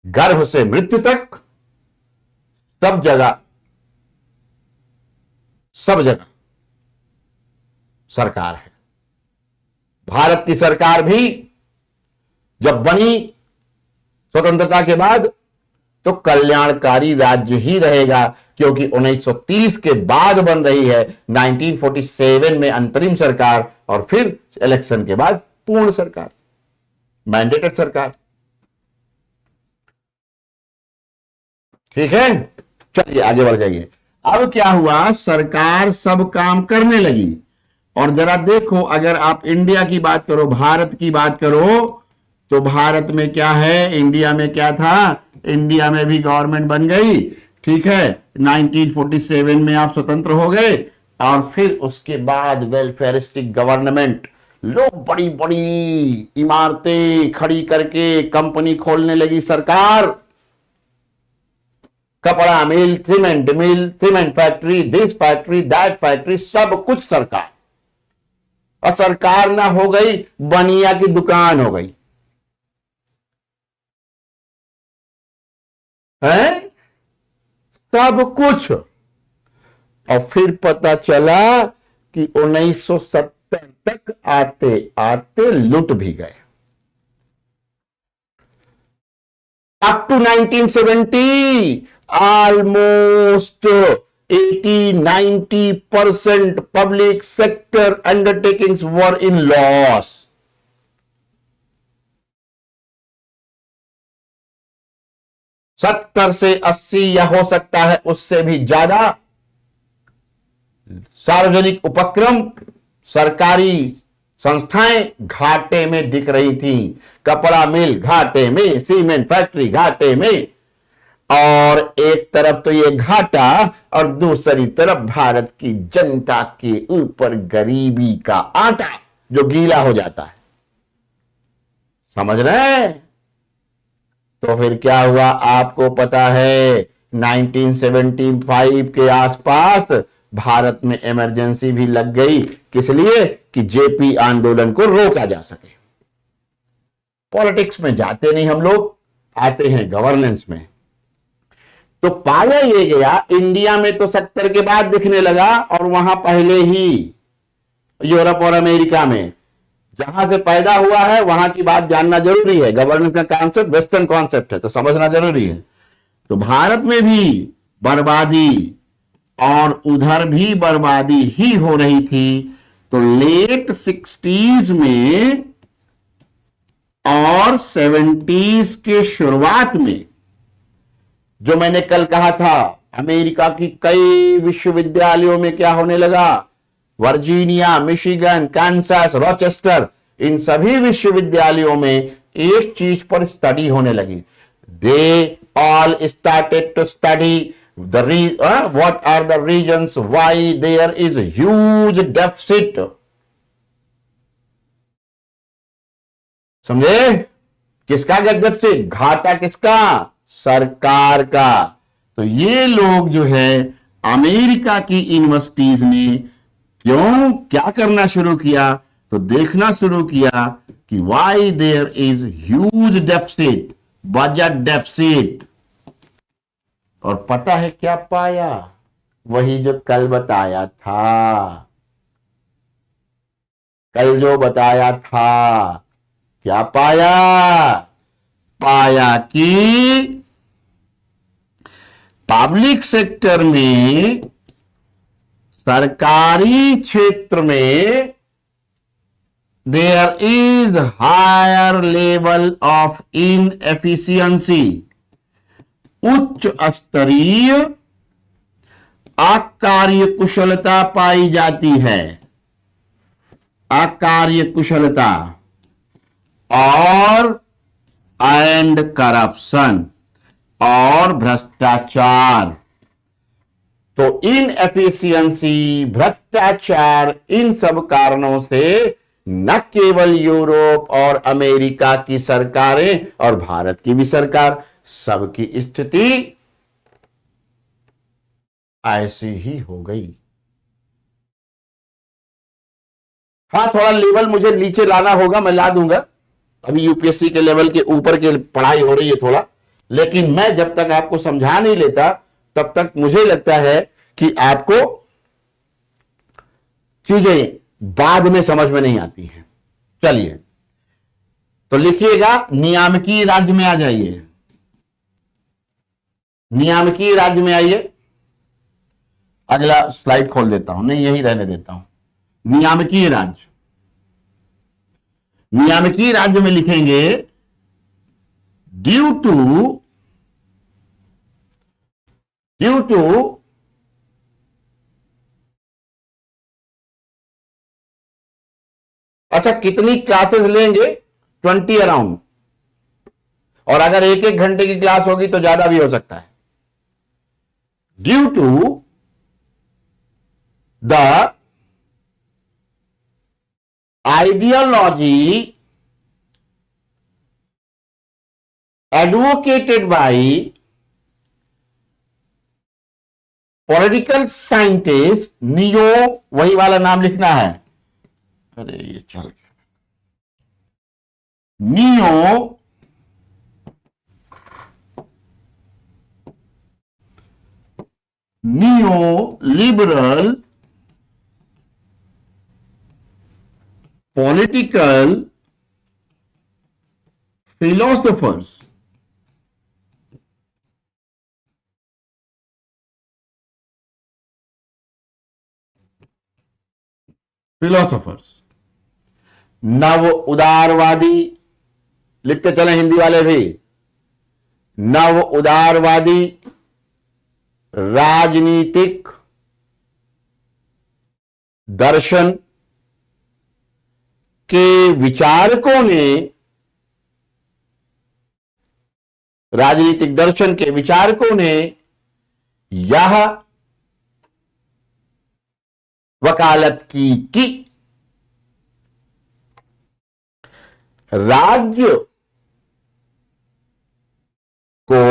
गर्भ से मृत्यु तक सब जगह सरकार है। भारत की सरकार भी जब बनी स्वतंत्रता के बाद तो कल्याणकारी राज्य ही रहेगा, क्योंकि 1930 के बाद बन रही है, 1947 में अंतरिम सरकार और फिर इलेक्शन के बाद पूर्ण सरकार, मैंडेटेड सरकार। ठीक है, चलिए आगे बढ़ जाइए। अब क्या हुआ? सरकार सब काम करने लगी। और जरा देखो, अगर आप इंडिया की बात करो, भारत की बात करो, तो भारत में क्या है? इंडिया में क्या था? इंडिया में भी गवर्नमेंट बन गई, ठीक है। 1947 में आप स्वतंत्र हो गए, और फिर उसके बाद वेलफेयरिस्टिक गवर्नमेंट, लोग बड़ी बड़ी इमारतें खड़ी करके कंपनी खोलने लगी सरकार। कपड़ा mill, cement factory, this factory, that factory, सब कुछ सरकार। और सरकार ना हो गई, बनिया की दुकान हो गई है, सब कुछ। और फिर पता चला कि 1970 तक आते आते लुट भी गए। Up to 1970 almost 80-90% public sector undertakings were in loss. सत्तर से 80 या हो सकता है उससे भी ज्यादा सार्वजनिक उपक्रम, सरकारी संस्थाएं घाटे में दिख रही थी। कपड़ा मिल घाटे में, सीमेंट फैक्ट्री घाटे में, और एक तरफ तो ये घाटा और दूसरी तरफ भारत की जनता के ऊपर गरीबी का आटा जो गीला हो जाता है। समझ रहे हैं? तो फिर क्या हुआ आपको पता है, 1975 के आसपास भारत में इमरजेंसी भी लग गई। किस लिए? कि जेपी आंदोलन को रोका जा सके। पॉलिटिक्स में जाते नहीं हम लोग, आते हैं गवर्नेंस में। तो पाया ये गया, इंडिया में तो 70 के बाद दिखने लगा, और वहां पहले ही यूरोप और अमेरिका में, जहां से पैदा हुआ है वहां की बात जानना जरूरी है। गवर्नेंस का कॉन्सेप्ट वेस्टर्न कॉन्सेप्ट है, तो समझना जरूरी है। तो भारत में भी बर्बादी और उधर भी बर्बादी ही हो रही थी। तो लेट 60s में और 70s के शुरुआत में, जो मैंने कल कहा था, अमेरिका की कई विश्वविद्यालयों में क्या होने लगा, वर्जीनिया, मिशिगन, कांसास, रॉचेस्टर, इन सभी विश्वविद्यालयों में एक चीज पर स्टडी होने लगी। They all started to study what are the reasons why there is a huge deficit। समझे? किसका डेफिसिट? घाटा किसका? सरकार का। तो ये लोग जो है अमेरिका की यूनिवर्सिटीज ने क्यों क्या करना शुरू किया, तो देखना शुरू किया कि why there is huge deficit, budget deficit. और पता है क्या पाया? वही जो कल बताया था, कल जो बताया था। क्या पाया? पाया कि पब्लिक सेक्टर में, सरकारी क्षेत्र में, there is higher level of inefficiency, उच्च स्तरीय अकार्य कुशलता पाई जाती है। अकार्य कुशलता और एंड करप्शन और भ्रष्टाचार। तो इनएफिशिएंसी, भ्रष्टाचार, इन सब कारणों से न केवल यूरोप और अमेरिका की सरकारें और भारत की भी सरकार, सबकी स्थिति ऐसी ही हो गई। हाँ, थोड़ा लेवल मुझे नीचे लाना होगा, मैं ला दूंगा। अभी यूपीएससी के लेवल के ऊपर की पढ़ाई हो रही है थोड़ा, लेकिन मैं जब तक आपको समझा नहीं लेता तब तक मुझे लगता है कि आपको चीजें बाद में समझ में नहीं आती हैं। चलिए, तो लिखिएगा, नियामकीय राज्य में आ जाइए। नियामकीय राज्य में आइए। अगला स्लाइड खोल देता हूं, नहीं यही रहने देता हूं। नियामकीय राज्य, नियामकीय राज्य में लिखेंगे ड्यू टू अच्छा, कितनी क्लासेस लेंगे? 20 अराउंड। और अगर एक एक घंटे की क्लास होगी तो ज्यादा भी हो सकता है। Due to the ideology advocated by political scientist, neo, वही वाला नाम लिखना है। अरे ये चल गया। नियो लिबरल political philosophers, नव उदारवादी, लिखते चले हिंदी वाले भी, नव उदारवादी राजनीतिक दर्शन के विचारकों ने, राजनीतिक दर्शन के विचारकों ने यह वकालत की कि राज्य को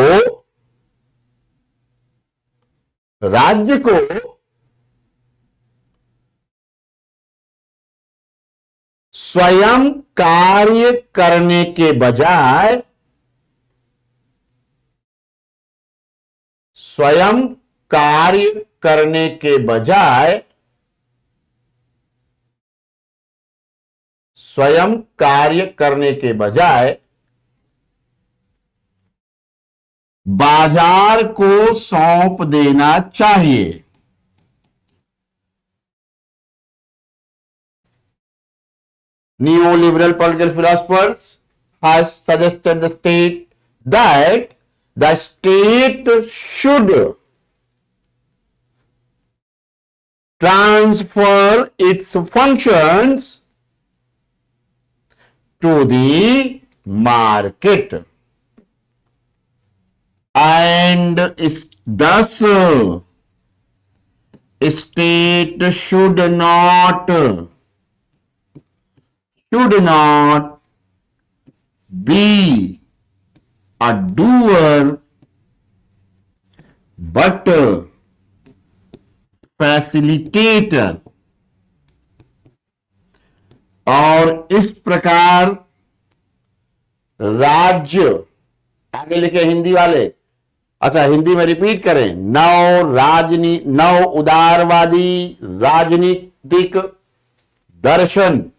राज्य को स्वयं कार्य करने के बजाय स्वयं कार्य करने के बजाय स्वयं कार्य करने के बजाय बाजार को सौंप देना चाहिए। Neoliberal political philosophers has suggested that the state should transfer its functions to the market and thus state should not be a doer but facilitator। और इस प्रकार राज्य, आगे लिखे हिंदी वाले, अच्छा हिंदी में रिपीट करें, नव उदारवादी राजनीतिक दर्शन,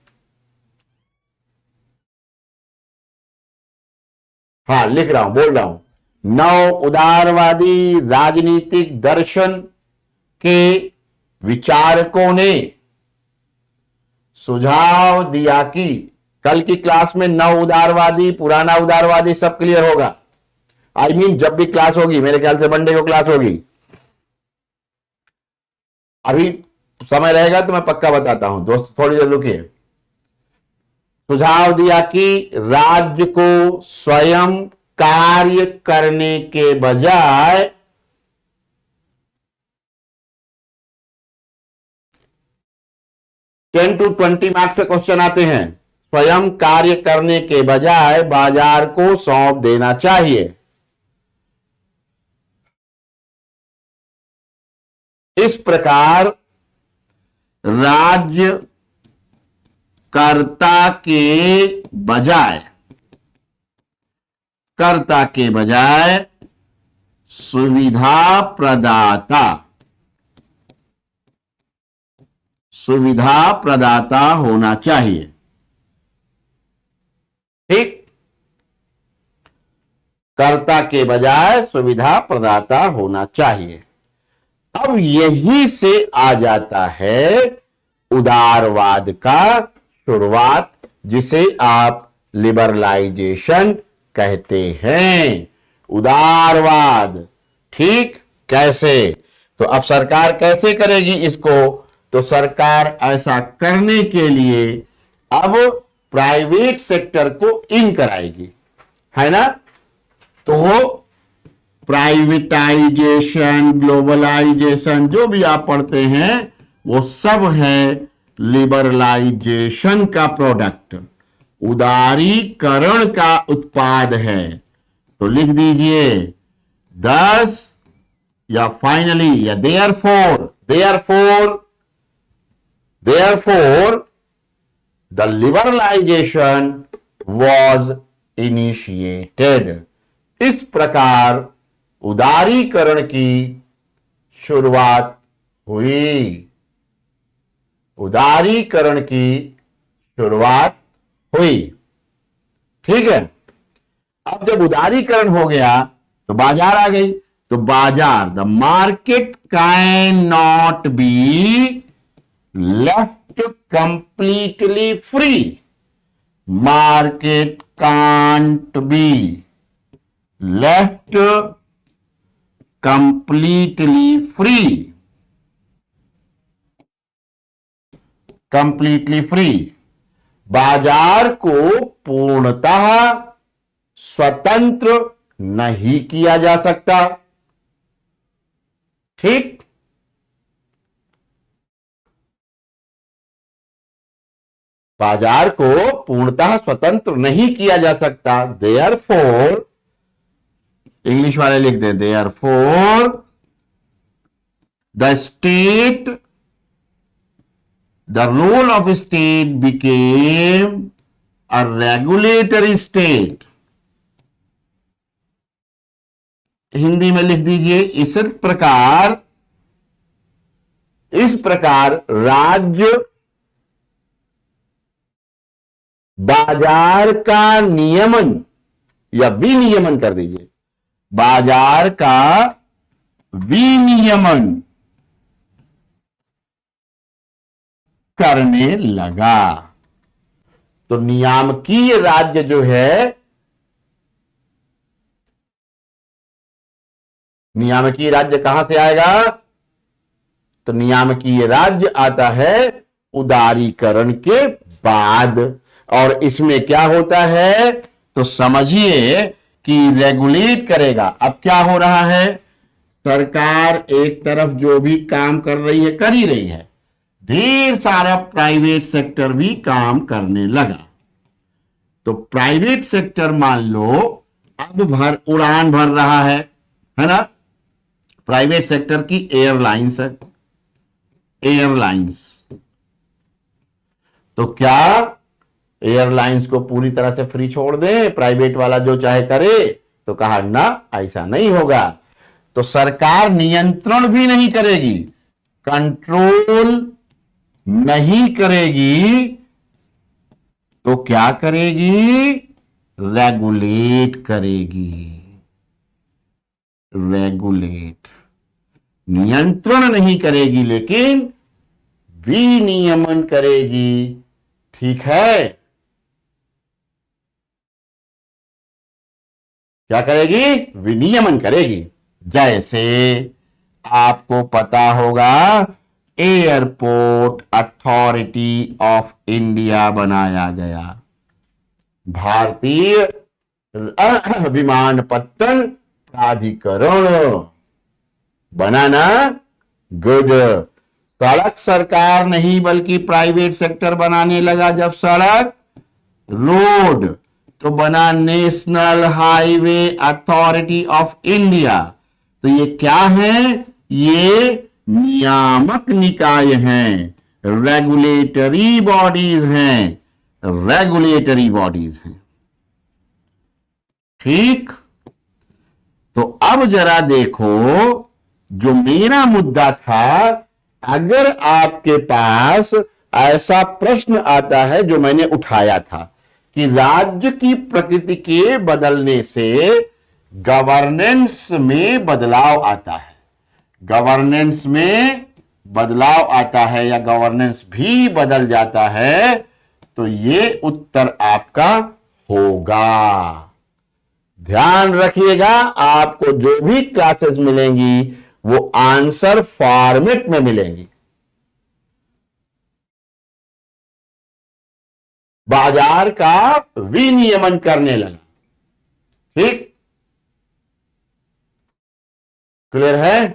हाँ लिख रहा हूं, बोल रहा हूं, नव उदारवादी राजनीतिक दर्शन के विचारकों ने सुझाव दिया कि, कल की क्लास में नव उदारवादी पुराना उदारवादी सब क्लियर होगा। आई मीन जब भी क्लास होगी, मेरे ख्याल से मंडे को क्लास होगी, अभी समय रहेगा तो मैं पक्का बताता हूं दोस्त, थोड़ी देर रुकिए। सुझाव दिया कि राज्य को स्वयं कार्य करने के बजाय टेन टू 20 मार्क्स से क्वेश्चन आते हैं, स्वयं कार्य करने के बजाय बाजार को सौंप देना चाहिए। इस प्रकार राज्य कर्ता के बजाय सुविधा प्रदाता होना चाहिए। ठीक, कर्ता के बजाय सुविधा प्रदाता होना चाहिए। अब यही से आ जाता है उदारवाद का शुरुआत, जिसे आप लिबरलाइजेशन कहते हैं। उदारवाद, ठीक, कैसे? तो अब सरकार कैसे करेगी इसको? तो सरकार ऐसा करने के लिए अब प्राइवेट सेक्टर को इन कराएगी, है ना? तो प्राइवेटाइजेशन, ग्लोबलाइजेशन, जो भी आप पढ़ते हैं वो सब है लिबरलाइजेशन का प्रोडक्ट, उदारीकरण का उत्पाद है। तो लिख दीजिए 10 या फाइनली या therefore the liberalization was initiated। इस प्रकार उदारीकरण की शुरुआत हुई, उदारीकरण की शुरुआत हुई। ठीक है, अब जब उदारीकरण हो गया तो बाजार आ गई। तो बाजार, the market can not be left completely free, market can't be left completely free, बाजार को पूर्णतः स्वतंत्र नहीं किया जा सकता। ठीक, बाजार को पूर्णतः स्वतंत्र नहीं किया जा सकता। देयरफॉर इंग्लिश वाले लिख दें therefore the state, the role of state became a regulatory state. Hindi में लिख दीजिए, इस प्रकार राज्य बाजार का नियमन या विनियमन कर दीजिए, बाजार का विनियमन करने लगा। तो नियामकीय राज्य जो है, नियामकीय राज्य कहां से आएगा? तो नियामकीय राज्य आता है उदारीकरण के बाद। और इसमें क्या होता है? तो समझिए कि रेगुलेट करेगा। अब क्या हो रहा है? सरकार एक तरफ जो भी काम कर रही है, कर ही रही है, ढेर सारा प्राइवेट सेक्टर भी काम करने लगा। तो प्राइवेट सेक्टर मान लो अब उड़ान भर रहा है ना? प्राइवेट सेक्टर की एयरलाइंस है, एयरलाइंस। तो क्या एयरलाइंस को पूरी तरह से फ्री छोड़ दें, प्राइवेट वाला जो चाहे करे? तो कहा ना, ऐसा नहीं होगा। तो सरकार नियंत्रण भी नहीं करेगी, कंट्रोल नहीं करेगी, तो क्या करेगी? रेगुलेट करेगी। रेगुलेट, नियंत्रण नहीं करेगी लेकिन विनियमन करेगी। ठीक है? क्या करेगी? विनियमन करेगी। जैसे आपको पता होगा एयरपोर्ट अथॉरिटी ऑफ इंडिया बनाया गया, भारतीय विमानपत्तन प्राधिकरण बनाना। गुड। सड़क सरकार नहीं बल्कि प्राइवेट सेक्टर बनाने लगा। जब सड़क, रोड, तो बना national highway authority of India. तो ये क्या है? ये नियामक निकाय हैं, रेगुलेटरी बॉडीज हैं, रेगुलेटरी बॉडीज हैं। ठीक? तो अब जरा देखो, जो मेरा मुद्दा था, अगर आपके पास ऐसा प्रश्न आता है जो मैंने उठाया था कि राज्य की प्रकृति के बदलने से गवर्नेंस में बदलाव आता है, गवर्नेंस में बदलाव आता है या गवर्नेंस भी बदल जाता है, तो ये उत्तर आपका होगा। ध्यान रखिएगा, आपको जो भी क्लासेस मिलेंगी वो आंसर फॉर्मेट में मिलेंगी। बाजार का विनियमन करने लगा। ठीक? क्लियर है?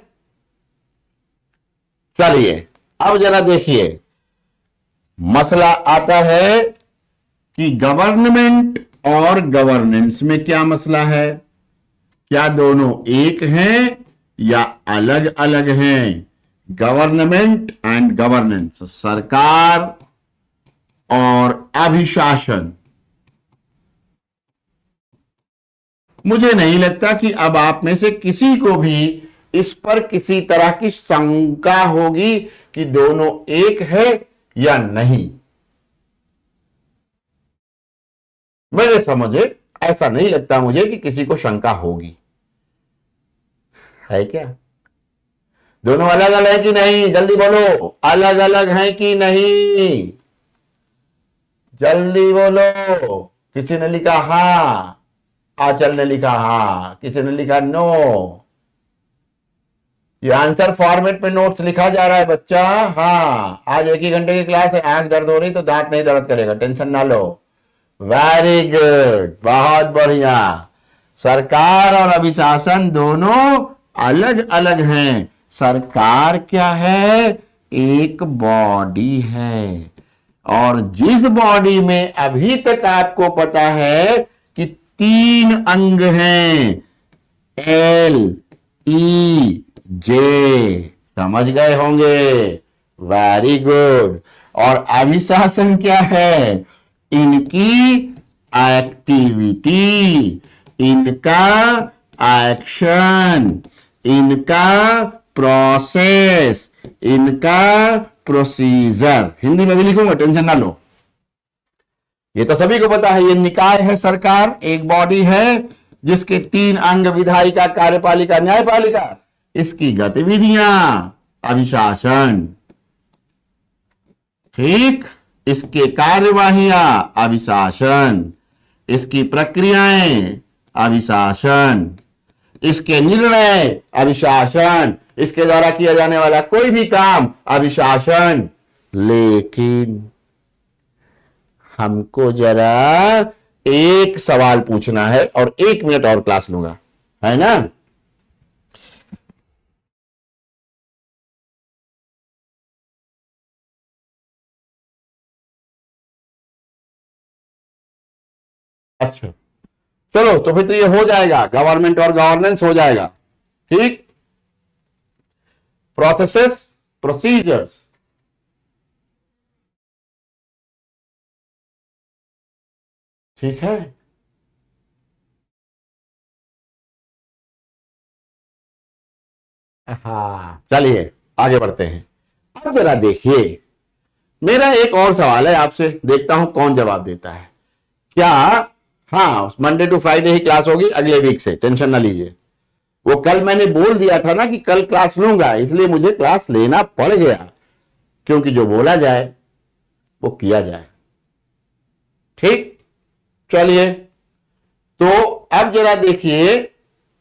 चलिए अब जरा देखिए, मसला आता है कि गवर्नमेंट और गवर्नेंस में क्या मसला है? क्या दोनों एक हैं या अलग अलग हैं? गवर्नमेंट एंड गवर्नेंस, सरकार और अभिशासन। मुझे नहीं लगता कि अब आप में से किसी को भी इस पर किसी तरह की शंका होगी कि दोनों एक है या नहीं। मेरे समझे ऐसा नहीं लगता मुझे कि किसी को शंका होगी। है क्या? दोनों अलग अलग है कि नहीं? जल्दी बोलो, अलग अलग है कि नहीं? जल्दी बोलो। किसी ने लिखा हाँ, आंचल ने लिखा हाँ, किसी ने लिखा नो। ये आंसर फॉर्मेट पे नोट्स लिखा जा रहा है बच्चा। हाँ, आज 1 ही घंटे की क्लास है। आंख दर्द हो रही तो दांत नहीं दर्द करेगा, टेंशन ना लो। वेरी गुड, बहुत बढ़िया। सरकार और अभिशासन दोनों अलग अलग हैं। सरकार क्या है? एक बॉडी है, और जिस बॉडी में अभी तक आपको पता है कि 3 अंग हैं, एल ई जे, समझ गए होंगे। Very good. और अभिशासन क्या है? इनकी एक्टिविटी, इनका एक्शन, इनका प्रोसेस, इनका प्रोसीजर। हिंदी में भी लिखूंगा, टेंशन ना लो। ये तो सभी को पता है, ये निकाय है सरकार, एक बॉडी है जिसके 3 अंग, विधायिका, कार्यपालिका, न्यायपालिका। इसकी गतिविधियां अभिशासन, ठीक। इसके कार्यवाहियां अभिशासन, इसकी प्रक्रियाएं अभिशासन, इसके निर्णय अभिशासन, इसके द्वारा किया जाने वाला कोई भी काम अभिशासन। लेकिन हमको जरा एक सवाल पूछना है और 1 मिनट और क्लास लूंगा, है ना। अच्छा, चलो तो फिर तो ये हो जाएगा, गवर्नमेंट और गवर्नेंस हो जाएगा, ठीक। प्रोसेसेस, प्रोसीजर्स, ठीक है। हाँ, चलिए आगे बढ़ते हैं। अब जरा देखिए, मेरा एक और सवाल है आपसे, देखता हूं कौन जवाब देता है। क्या, हाँ, मंडे टू फ्राइडे ही क्लास होगी अगले वीक से, टेंशन ना लीजिए। वो कल मैंने बोल दिया था ना कि कल क्लास लूंगा, इसलिए मुझे क्लास लेना पड़ गया, क्योंकि जो बोला जाए वो किया जाए, ठीक। चलिए, तो अब जरा देखिए,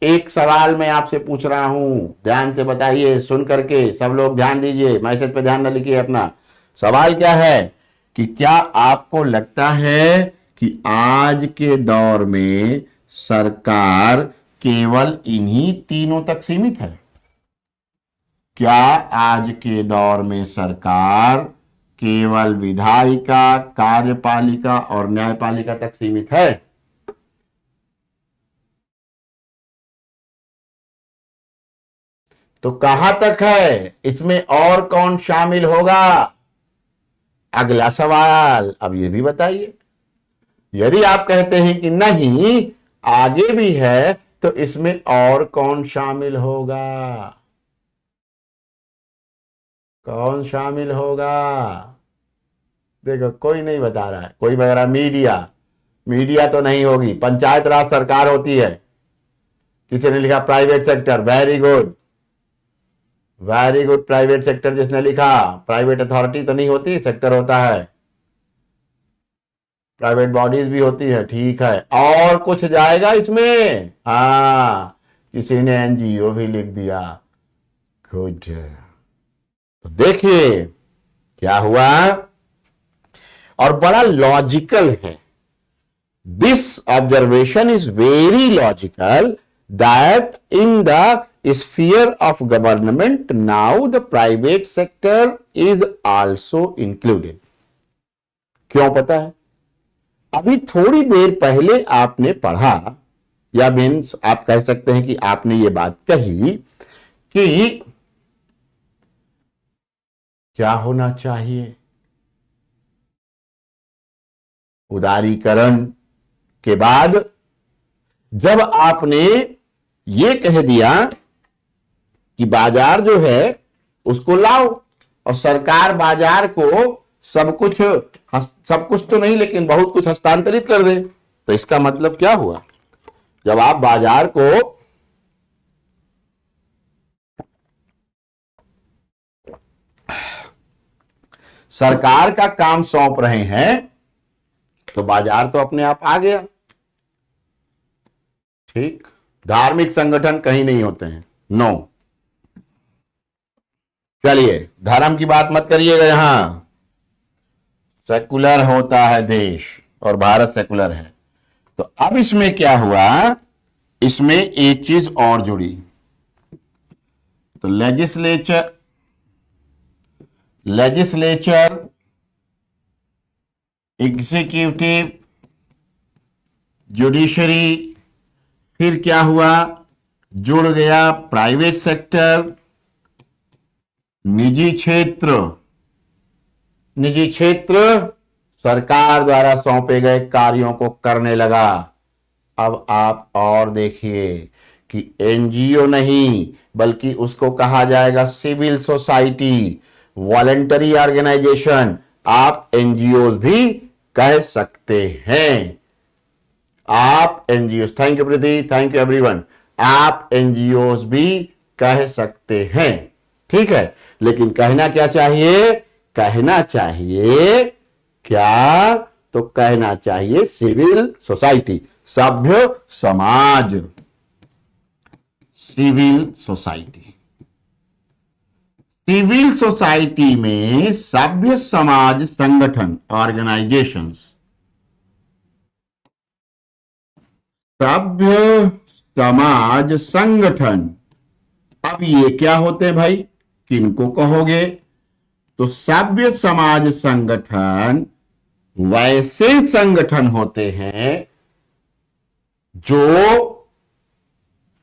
एक सवाल मैं आपसे पूछ रहा हूं, ध्यान से बताइए, सुन करके सब लोग ध्यान दीजिए, मैसेज पे ध्यान न लिखिए अपना। सवाल क्या है कि क्या आपको लगता है कि आज के दौर में सरकार केवल इन्हीं तीनों तक सीमित है? क्या आज के दौर में सरकार केवल विधायिका, कार्यपालिका और न्यायपालिका तक सीमित है? तो कहां तक है? इसमें और कौन शामिल होगा? अगला सवाल अब ये भी बताइए। यदि आप कहते हैं कि नहीं, आगे भी है, तो इसमें और कौन शामिल होगा? कौन शामिल होगा? देखो, कोई नहीं बता रहा है। कोई बता रहा, मीडिया। मीडिया तो नहीं होगी, पंचायत राज सरकार होती है। किसी ने लिखा private sector, very good, very good. Private sector जिसने लिखा, प्राइवेट अथॉरिटी तो नहीं होती, सेक्टर होता है, प्राइवेट बॉडीज भी होती है, ठीक है। और कुछ जाएगा इसमें? हाँ, किसी ने एनजीओ भी लिख दिया, गुड। तो देखिए क्या हुआ, और बड़ा लॉजिकल है। This observation is very logical that in the sphere of government now the private sector is also included। क्यों पता है? अभी थोड़ी देर पहले आपने पढ़ा, या मीन्स आप कह सकते हैं कि आपने ये बात कही कि क्या होना चाहिए, उदारीकरण के बाद जब आपने ये कह दिया कि बाजार जो है उसको लाओ, और सरकार बाजार को सब कुछ तो नहीं, लेकिन बहुत कुछ हस्तांतरित कर दे, तो इसका मतलब क्या हुआ? जब आप बाजार को सरकार का काम सौंप रहे हैं, तो बाजार तो अपने आप आ गया, ठीक। धार्मिक संगठन कहीं नहीं होते हैं, नो। चलिए, धर्म की बात मत करिएगा, यहां सेकुलर होता है देश, और भारत सेकुलर है। तो अब इसमें क्या हुआ, इसमें एक चीज और जुड़ी। तो लेजिस्लेचर, एग्जीक्यूटिव, जुडिशरी, फिर क्या हुआ, जुड़ गया प्राइवेट सेक्टर, निजी क्षेत्र। निजी क्षेत्र सरकार द्वारा सौंपे गए कार्यों को करने लगा। अब आप और देखिए कि एनजीओ नहीं बल्कि उसको कहा जाएगा सिविल सोसाइटी, वॉलंटरी ऑर्गेनाइजेशन। आप एनजीओ भी कह सकते हैं। आप NGO, thank you Preeti, thank you everyone. आप एनजीओ भी कह सकते हैं, ठीक है। लेकिन कहना क्या चाहिए? कहना चाहिए क्या? तो कहना चाहिए सिविल सोसाइटी, सभ्य समाज, सिविल सोसाइटी। सिविल सोसाइटी में सभ्य समाज संगठन, ऑर्गेनाइजेशंस, सभ्य समाज संगठन। अब ये क्या होते हैं भाई? किनको कहोगे? तो सभ्य समाज संगठन वैसे संगठन होते हैं जो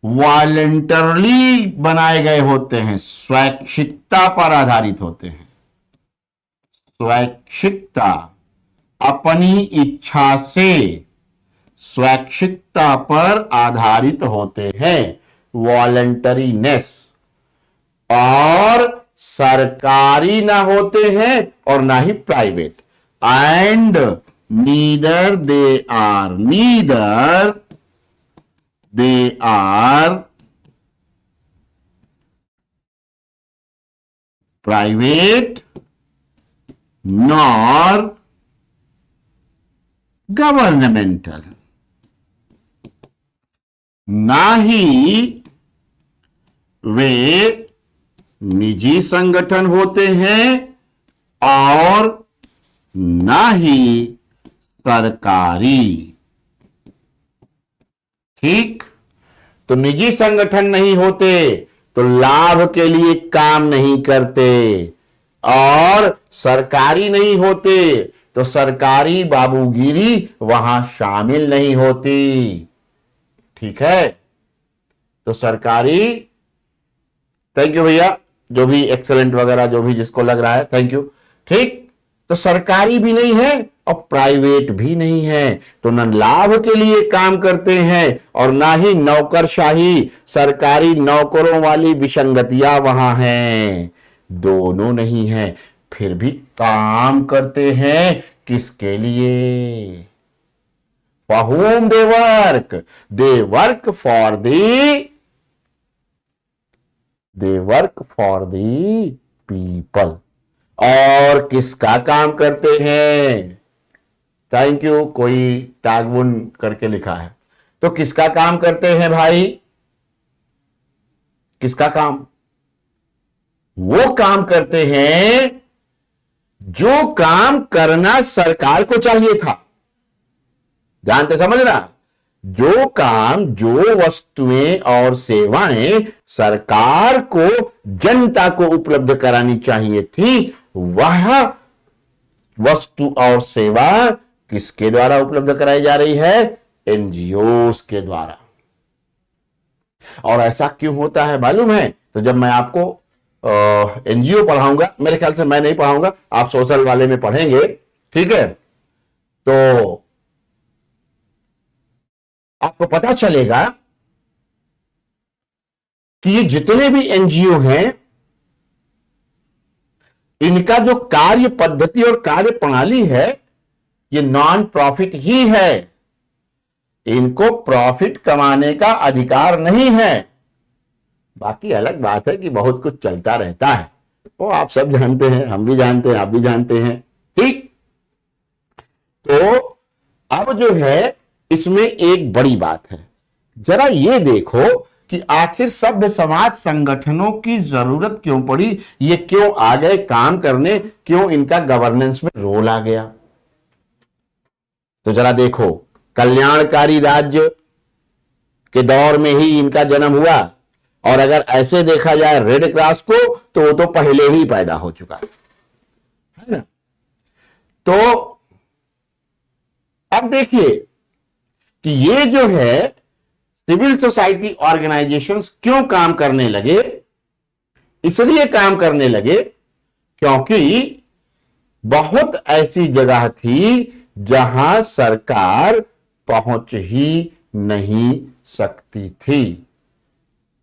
वॉलंटरली बनाए गए होते हैं, स्वैच्छिकता पर आधारित होते हैं। स्वैच्छिकता, अपनी इच्छा से स्वैच्छिकता पर आधारित होते हैं, वॉलंटरीनेस। और सरकारी ना होते हैं और ना ही private. And neither they are private nor governmental. ना ही वे निजी संगठन होते हैं और ना ही सरकारी। ठीक, तो निजी संगठन नहीं होते तो लाभ के लिए काम नहीं करते, और सरकारी नहीं होते तो सरकारी बाबूगिरी वहां शामिल नहीं होती। ठीक है, तो सरकारी, थैंक यू भैया, जो भी एक्सेलेंट वगैरह जो भी जिसको लग रहा है, थैंक यू। ठीक, तो सरकारी भी नहीं है और प्राइवेट भी नहीं है, तो न लाभ के लिए काम करते हैं और ना ही नौकरशाही, सरकारी नौकरों वाली विसंगतियां वहां हैं, दोनों नहीं है। फिर भी काम करते हैं किसके लिए? For whom they work? They work for the people। और किसका काम करते हैं? थैंक यू, कोई तागवुन करके लिखा है। तो किसका काम करते हैं भाई? किसका काम? वो काम करते हैं जो काम करना सरकार को चाहिए था। जानते समझना, जो काम, जो वस्तुएं और सेवाएं सरकार को, जनता को उपलब्ध करानी चाहिए थी, वह वस्तु और सेवा किसके द्वारा उपलब्ध कराई जा रही है? एनजीओस के द्वारा। और ऐसा क्यों होता है मालूम है? तो जब मैं आपको एनजीओ पढ़ाऊंगा, मेरे ख्याल से मैं नहीं पढ़ाऊंगा, आप सोशल वाले में पढ़ेंगे, ठीक है, तो आपको पता चलेगा कि ये जितने भी एनजीओ हैं, इनका जो कार्य पद्धति और कार्य प्रणाली है, ये नॉन प्रॉफिट ही है। इनको प्रॉफिट कमाने का अधिकार नहीं है। बाकी अलग बात है कि बहुत कुछ चलता रहता है, वो आप सब जानते हैं, हम भी जानते हैं, आप भी जानते हैं। ठीक, तो अब जो है इसमें एक बड़ी बात है, जरा ये देखो कि आखिर सभ्य समाज संगठनों की जरूरत क्यों पड़ी, ये क्यों आ गए काम करने, क्यों इनका गवर्नेंस में रोल आ गया। तो जरा देखो, कल्याणकारी राज्य के दौर में ही इनका जन्म हुआ, और अगर ऐसे देखा जाए रेड क्रॉस को, तो वो तो पहले ही पैदा हो चुका है ना। तो अब देखिए कि ये जो है सिविल सोसाइटी ऑर्गेनाइजेशंस क्यों काम करने लगे? इसलिए काम करने लगे क्योंकि बहुत ऐसी जगह थी जहां सरकार पहुंच ही नहीं सकती थी।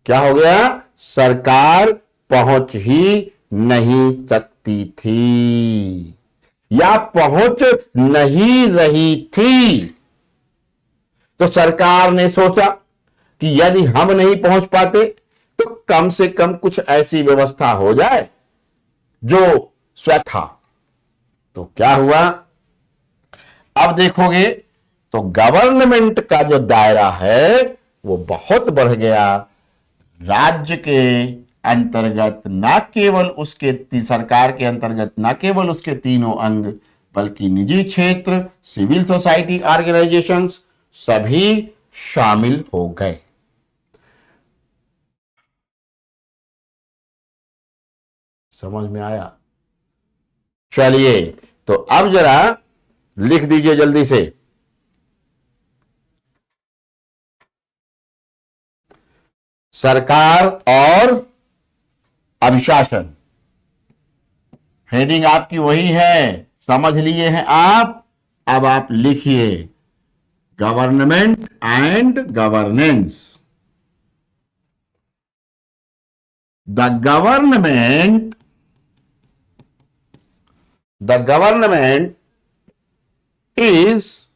क्या हो गया? सरकार पहुंच ही नहीं सकती थी या पहुंच नहीं रही थी। तो सरकार ने सोचा कि यदि हम नहीं पहुंच पाते तो कम से कम कुछ ऐसी व्यवस्था हो जाए जो स्वतः। तो क्या हुआ? अब देखोगे तो गवर्नमेंट का जो दायरा है वो बहुत बढ़ गया। राज्य के अंतर्गत न केवल उसके सरकार के अंतर्गत न केवल उसके तीनों अंग, बल्कि निजी क्षेत्र, सिविल सोसाइटी ऑर्गेनाइजेशंस सभी शामिल हो गए। समझ में आया? चलिए तो अब जरा लिख दीजिए जल्दी से। सरकार और अनुशासन, हेडिंग आपकी वही है, समझ लिए हैं आप। अब आप लिखिए government and governance. The government is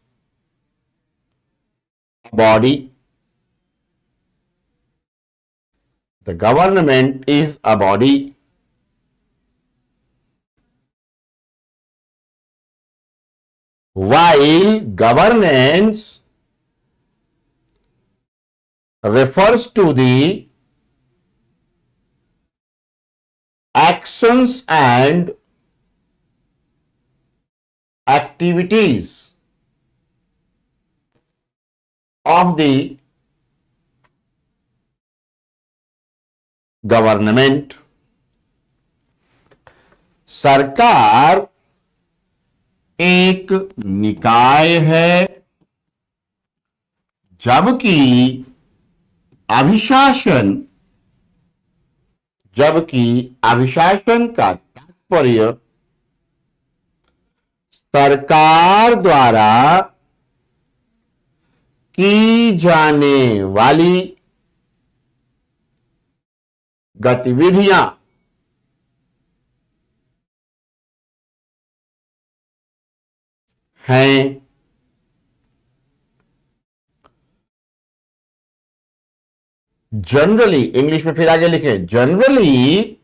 a body. The government is a body while governance refers to the actions and activities of the government. सरकार एक निकाय है, जबकि अभिशासन का तात्पर्य सरकार द्वारा की जाने वाली गतिविधियां हैं। जनरली, इंग्लिश में फिर आगे लिखे, generally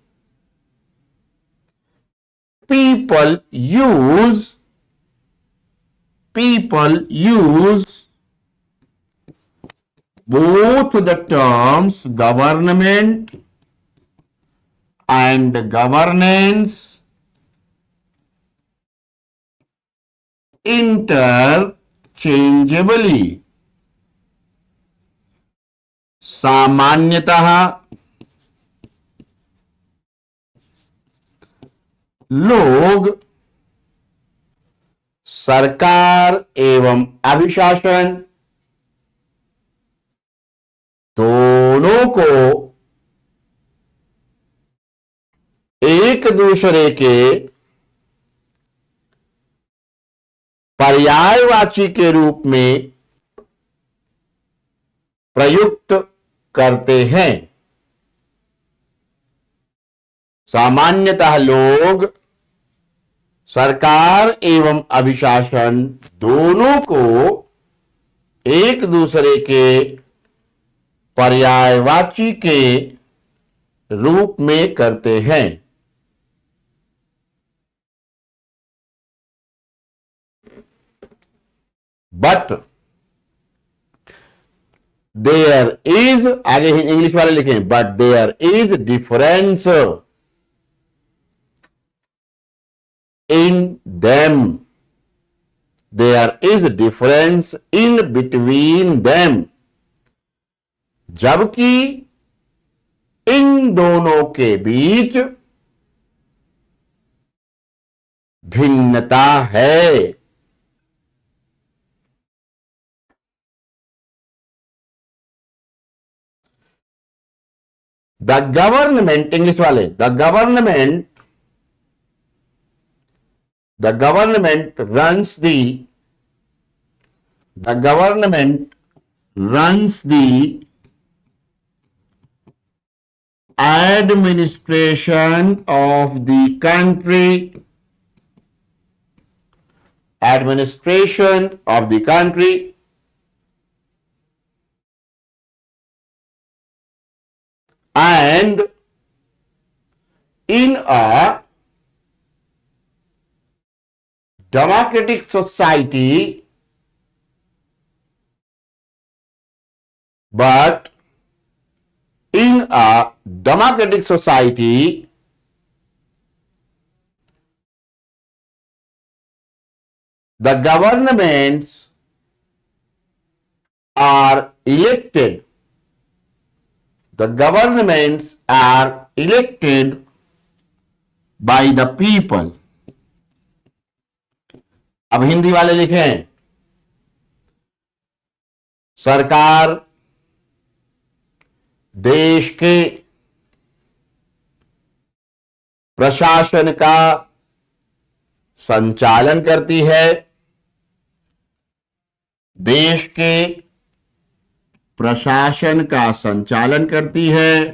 people use both the terms government and governance interchangeably। सामान्यतः लोग सरकार एवं अभिशासन दोनों को एक दूसरे के पर्यायवाची के रूप में प्रयुक्त करते हैं। सामान्यतः लोग सरकार एवं अभिशासन दोनों को एक दूसरे के पर्यायवाची के रूप में करते हैं। बट देयर इज, आगे इंग्लिश वाले लिखें, but there is difference in them, there is difference in between them, जबकि इन दोनों के बीच भिन्नता है। द गवर्नमेंट, इंग्लिश वाले, the government runs the administration of the country, and in a democratic society, but in a democratic society, the governments are elected. By the people. अब हिंदी वाले लिखें, सरकार देश के प्रशासन का संचालन करती है। देश के प्रशासन का संचालन करती है।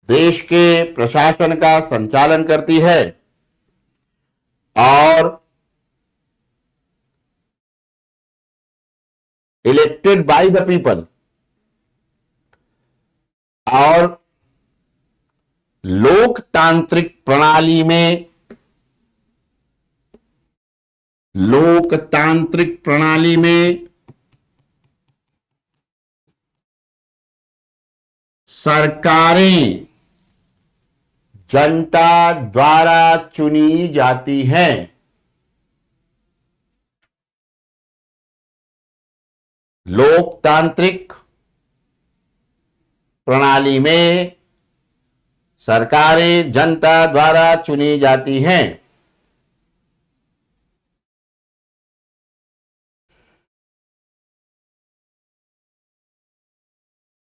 देश के प्रशासन का संचालन करती है और इलेक्टेड बाय द पीपल, और लोकतांत्रिक प्रणाली में सरकारें जनता द्वारा चुनी जाती हैं। लोकतांत्रिक प्रणाली में सरकारें जनता द्वारा चुनी जाती हैं।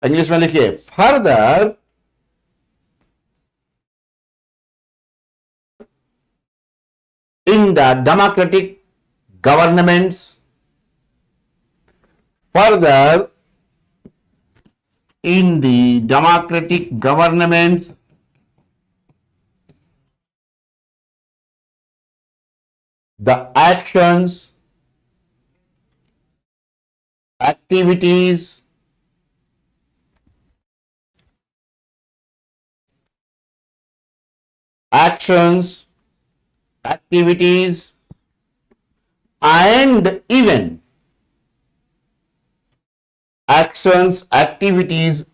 इंग्लिश में लिखिए, further in the democratic governments, the actions, activities,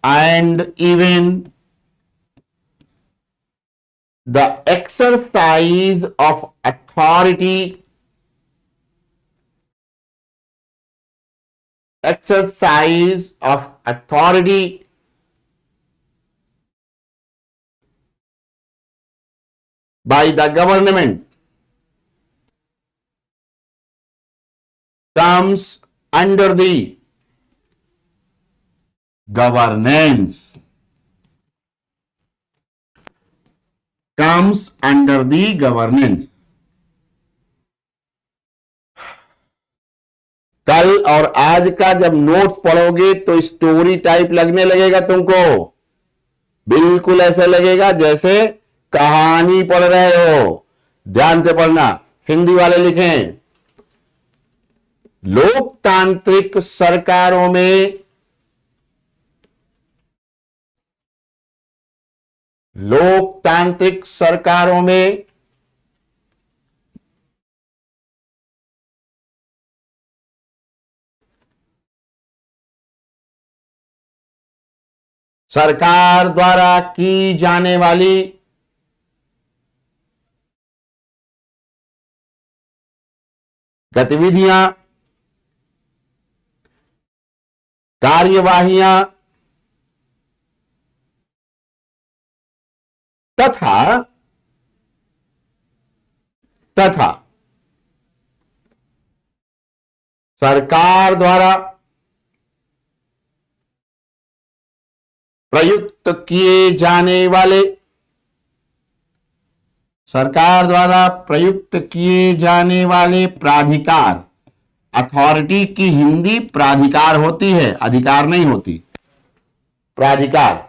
and even the exercise of authority, by the government comes under the governance. कल और आज का जब नोट्स पढ़ोगे तो स्टोरी टाइप लगने लगेगा तुमको। बिल्कुल ऐसा लगेगा जैसे कहानी पढ़ रहे हो। ध्यान से पढ़ना। हिंदी वाले लिखें, लोकतांत्रिक सरकारों में सरकार द्वारा की जाने वाली गतिविधियां, कार्यवाहियां तथा सरकार द्वारा प्रयुक्त किए जाने वाले, सरकार द्वारा प्रयुक्त किए जाने वाले प्राधिकार। अथॉरिटी की हिंदी प्राधिकार होती है, अधिकार नहीं होती, प्राधिकार।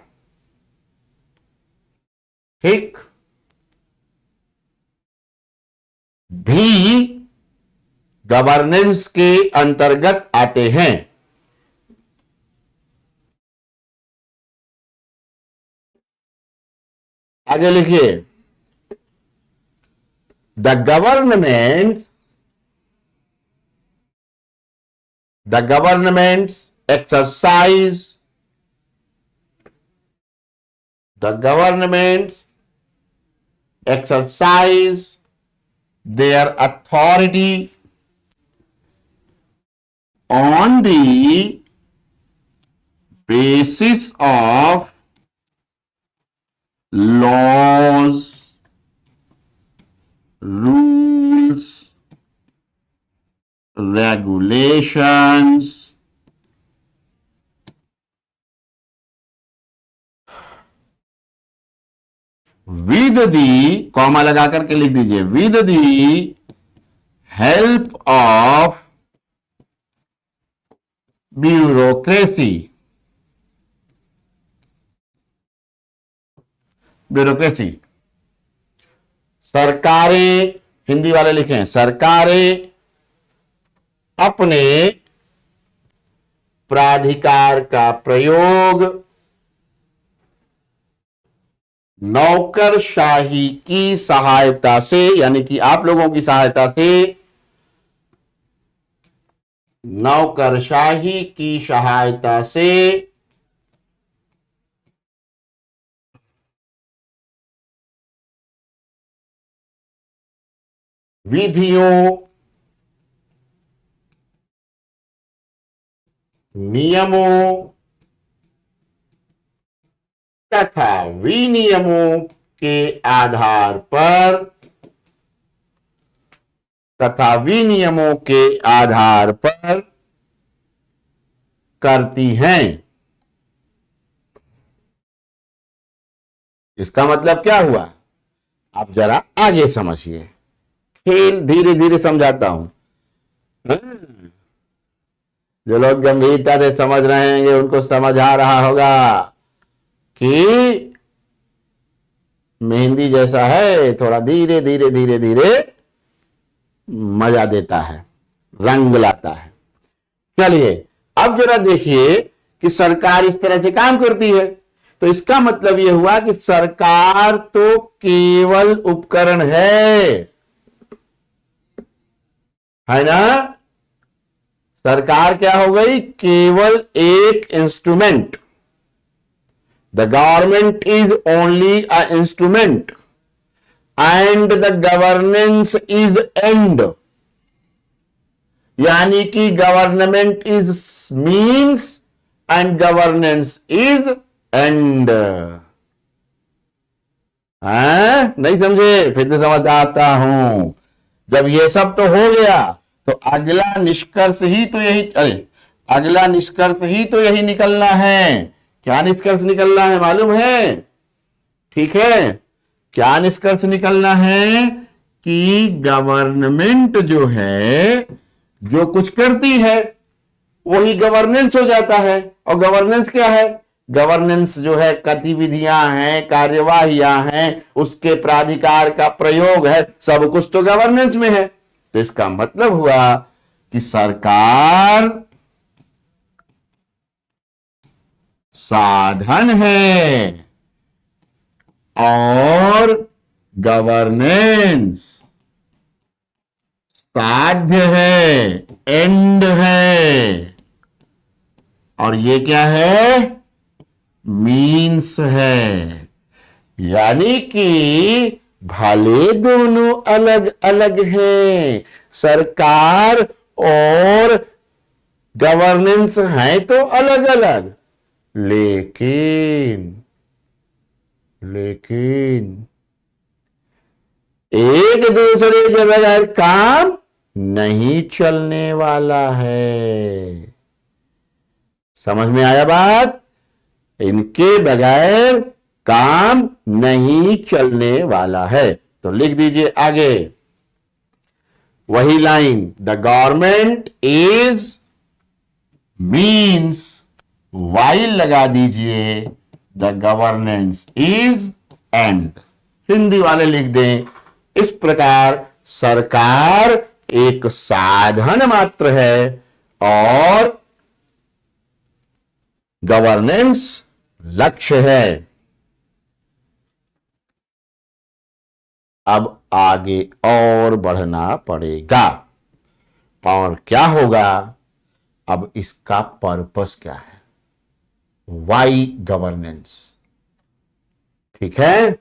ठीक, भी गवर्नेंस के अंतर्गत आते हैं। आगे लिखिए, the governments exercise their authority on the basis of laws, rules, regulations, with the, comma लगा करके लिख दीजिए, with the help of bureaucracy. सरकारें, हिंदी वाले लिखें, सरकारें अपने प्राधिकार का प्रयोग नौकरशाही की सहायता से, यानी कि आप लोगों की सहायता से, नौकरशाही की सहायता से विधियों, नियमों तथा विनियमों के आधार पर करती हैं। इसका मतलब क्या हुआ, आप जरा आगे समझिए, खेल धीरे धीरे समझाता हूं। जो लोग गंभीरता से समझ रहे हैं उनको समझ आ रहा होगा कि मेहंदी जैसा है, थोड़ा धीरे धीरे धीरे धीरे मजा देता है, रंग लाता है। चलिए अब जरा देखिए कि सरकार इस तरह से काम करती है, तो इसका मतलब यह हुआ कि सरकार तो केवल उपकरण है ना। सरकार क्या हो गई, केवल एक instrument. The government is only a instrument and the governance is and, यानी कि government is means and governance is and. नहीं समझे, फिर से समझ आता हूं। जब ये सब तो हो गया तो अगला निष्कर्ष ही तो यही निकलना है। क्या निष्कर्ष निकलना है मालूम है? ठीक है, क्या निष्कर्ष निकलना है कि गवर्नमेंट जो है, जो कुछ करती है वही गवर्नेंस हो जाता है। और गवर्नेंस क्या है? गवर्नेंस जो है गतिविधियां हैं, कार्यवाहियां हैं, उसके प्राधिकार का प्रयोग है, सब कुछ तो गवर्नेंस में है। तो इसका मतलब हुआ कि सरकार साधन है और गवर्नेंस साध्य है, एंड है। और ये क्या है? मीन्स है। यानी कि भले दोनों अलग अलग हैं, सरकार और गवर्नेंस है तो अलग अलग, लेकिन एक दूसरे के बगैर काम नहीं चलने वाला है। समझ में आया बात? इनके बगैर काम नहीं चलने वाला है। तो लिख दीजिए आगे वही line, the government is means, while लगा दीजिए, the governance is and. Hindi वाले लिख दें इस प्रकार, सरकार एक साधन मात्र है और गवर्नेंस लक्ष्य है। अब आगे और बढ़ना पड़ेगा, और क्या होगा, अब इसका पर्पस क्या है, वाई गवर्नेंस। ठीक है,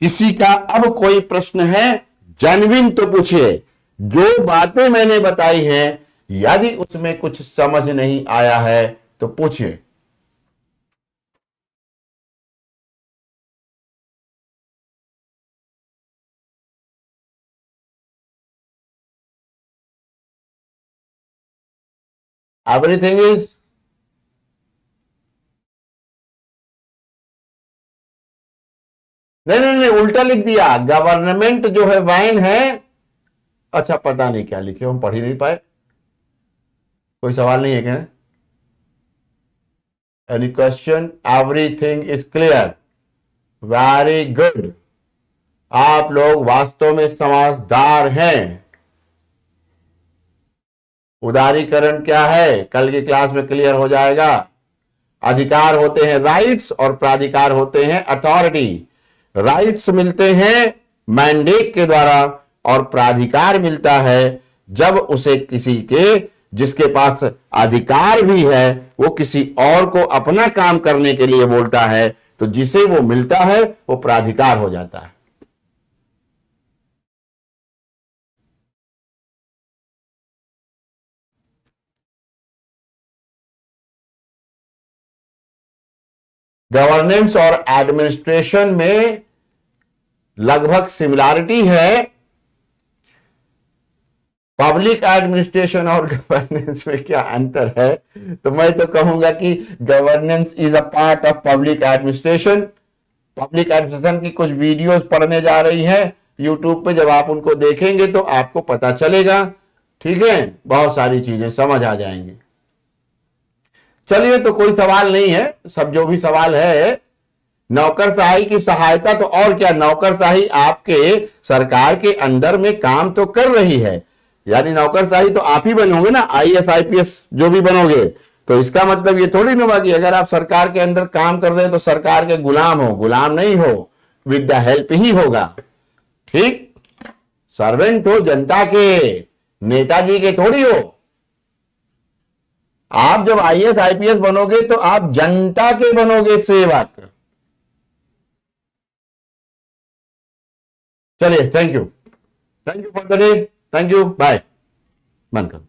किसी का अब कोई प्रश्न है जेन्युइन तो पूछिए। जो बातें मैंने बताई हैं यदि उसमें कुछ समझ नहीं आया है तो पूछिए। एवरीथिंग इज, नहीं नहीं नहीं, उल्टा लिख दिया। गवर्नमेंट जो है वाइन है, अच्छा पता नहीं क्या लिखे, हम पढ़ ही नहीं पाए। कोई सवाल नहीं है क्या? Any question? Everything is clear, very good. आप लोग वास्तव में समझदार हैं। उदारीकरण क्या है कल की क्लास में क्लियर हो जाएगा। अधिकार होते हैं राइट्स और प्राधिकार होते हैं अथॉरिटी। राइट्स मिलते हैं मैंडेट के द्वारा और प्राधिकार मिलता है जब उसे किसी के, जिसके पास अधिकार भी है, वो किसी और को अपना काम करने के लिए बोलता है, तो जिसे वो मिलता है वो प्राधिकार हो जाता है। गवर्नेंस और एडमिनिस्ट्रेशन में लगभग सिमिलरिटी है। पब्लिक एडमिनिस्ट्रेशन और गवर्नेंस में क्या अंतर है, तो मैं तो कहूंगा कि governance is a part of public administration. Public administration की कुछ वीडियोस पढ़ने जा रही हैं यूट्यूब पे, जब आप उनको देखेंगे तो आपको पता चलेगा। ठीक है, बहुत सारी चीजें समझ आ जाएंगी। चलिए, तो कोई सवाल नहीं है, सब जो भी सवाल है, नौकरशाही की सहायता तो और क्या, नौकरशाही आपके सरकार के अंदर में काम तो कर रही है, यानी नौकरशाही तो आप ही बनोगे ना, आईएएस आईपीएस जो भी बनोगे। तो इसका मतलब ये थोड़ी ना कि अगर आप सरकार के अंदर काम कर रहे हैं तो सरकार के गुलाम हो, गुलाम नहीं हो, विद द हेल्प ही होगा। ठीक, सर्वेंट हो जनता के, नेताजी के थोड़ी हो। आप जब आईएएस आईपीएस बनोगे तो आप जनता के बनोगे सेवक। चलिए, thank you for the day, thank you, bye. बंद करो।